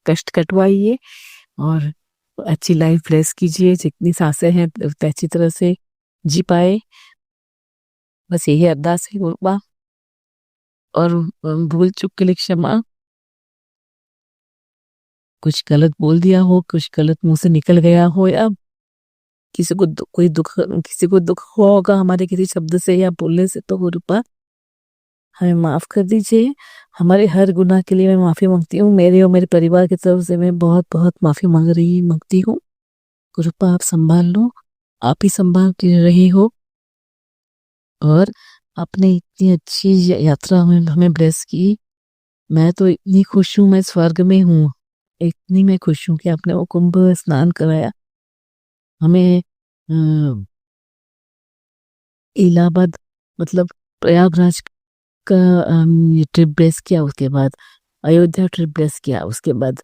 कष्ट कटवाइए, और अच्छी लाइफ ब्लेस कीजिए, जितनी सांसें हैं अच्छी तरह से जी पाए। बस यही अरदास है गुरुबा। और भूल चूक के लिए क्षमा, कुछ गलत बोल दिया हो, कुछ गलत मुंह से निकल गया हो, या किसी को दुख हुआ होगा हमारे किसी शब्द से या बोलने से, तो गुरुबा हमें माफ कर दीजिए। हमारे हर गुनाह के लिए मैं माफी मांगती हूँ, मेरे और मेरे परिवार की तरफ से मैं बहुत बहुत माफी मांगती हूँ। गुरुपा आप संभाल लो, आप ही संभाल के रही हो। और आपने इतनी अच्छी यात्रा हमें ब्लेस की, मैं तो इतनी खुश हूँ, मैं स्वर्ग में हूँ, इतनी मैं खुश हूँ कि आपने वो कुंभ स्नान कराया हमें, इलाहाबाद मतलब प्रयागराज का ट्रिप ब्लेस किया, उसके बाद अयोध्या ट्रिप ब्लेस किया, उसके बाद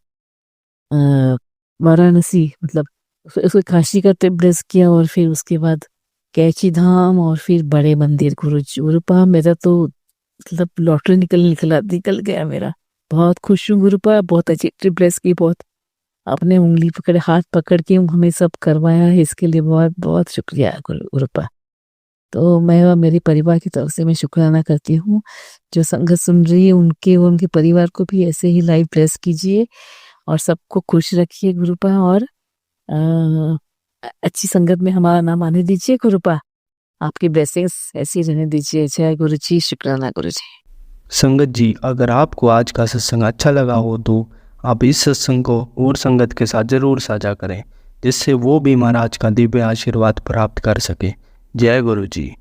वाराणसी मतलब उसको काशी का ट्रिप ब्लेस किया, और फिर उसके बाद कैची धाम, और फिर बड़े मंदिर। गुरुपा मेरा तो मतलब लॉटरी निकल गया मेरा। बहुत खुश हूँ गुरुपा, बहुत अच्छी ट्रिप ब्लेस की, बहुत आपने उंगली पकड़े, हाथ पकड़ के हमें सब करवाया है, इसके लिए बहुत बहुत शुक्रिया गुरुपा। तो मैं और मेरे परिवार की तरफ से मैं शुक्राना करती हूँ। जो संगत सुन रही है उनके परिवार को भी ऐसे ही लाइफ ब्लेस कीजिए, और सबको खुश रखिए गुरुपा। और अच्छी संगत में हमारा नाम आने दीजिए गुरुपा, आपकी ब्लेसिंग्स ऐसी रहने दीजिए। जय गुरु जी, शुक्राना गुरु जी। संगत जी, अगर आपको आज का सत्संग अच्छा लगा हो तो आप इस सत्संग को और संगत के साथ ज़रूर साझा करें, जिससे वो भी महाराज का दिव्य आशीर्वाद प्राप्त कर सके। जय गुरु जी।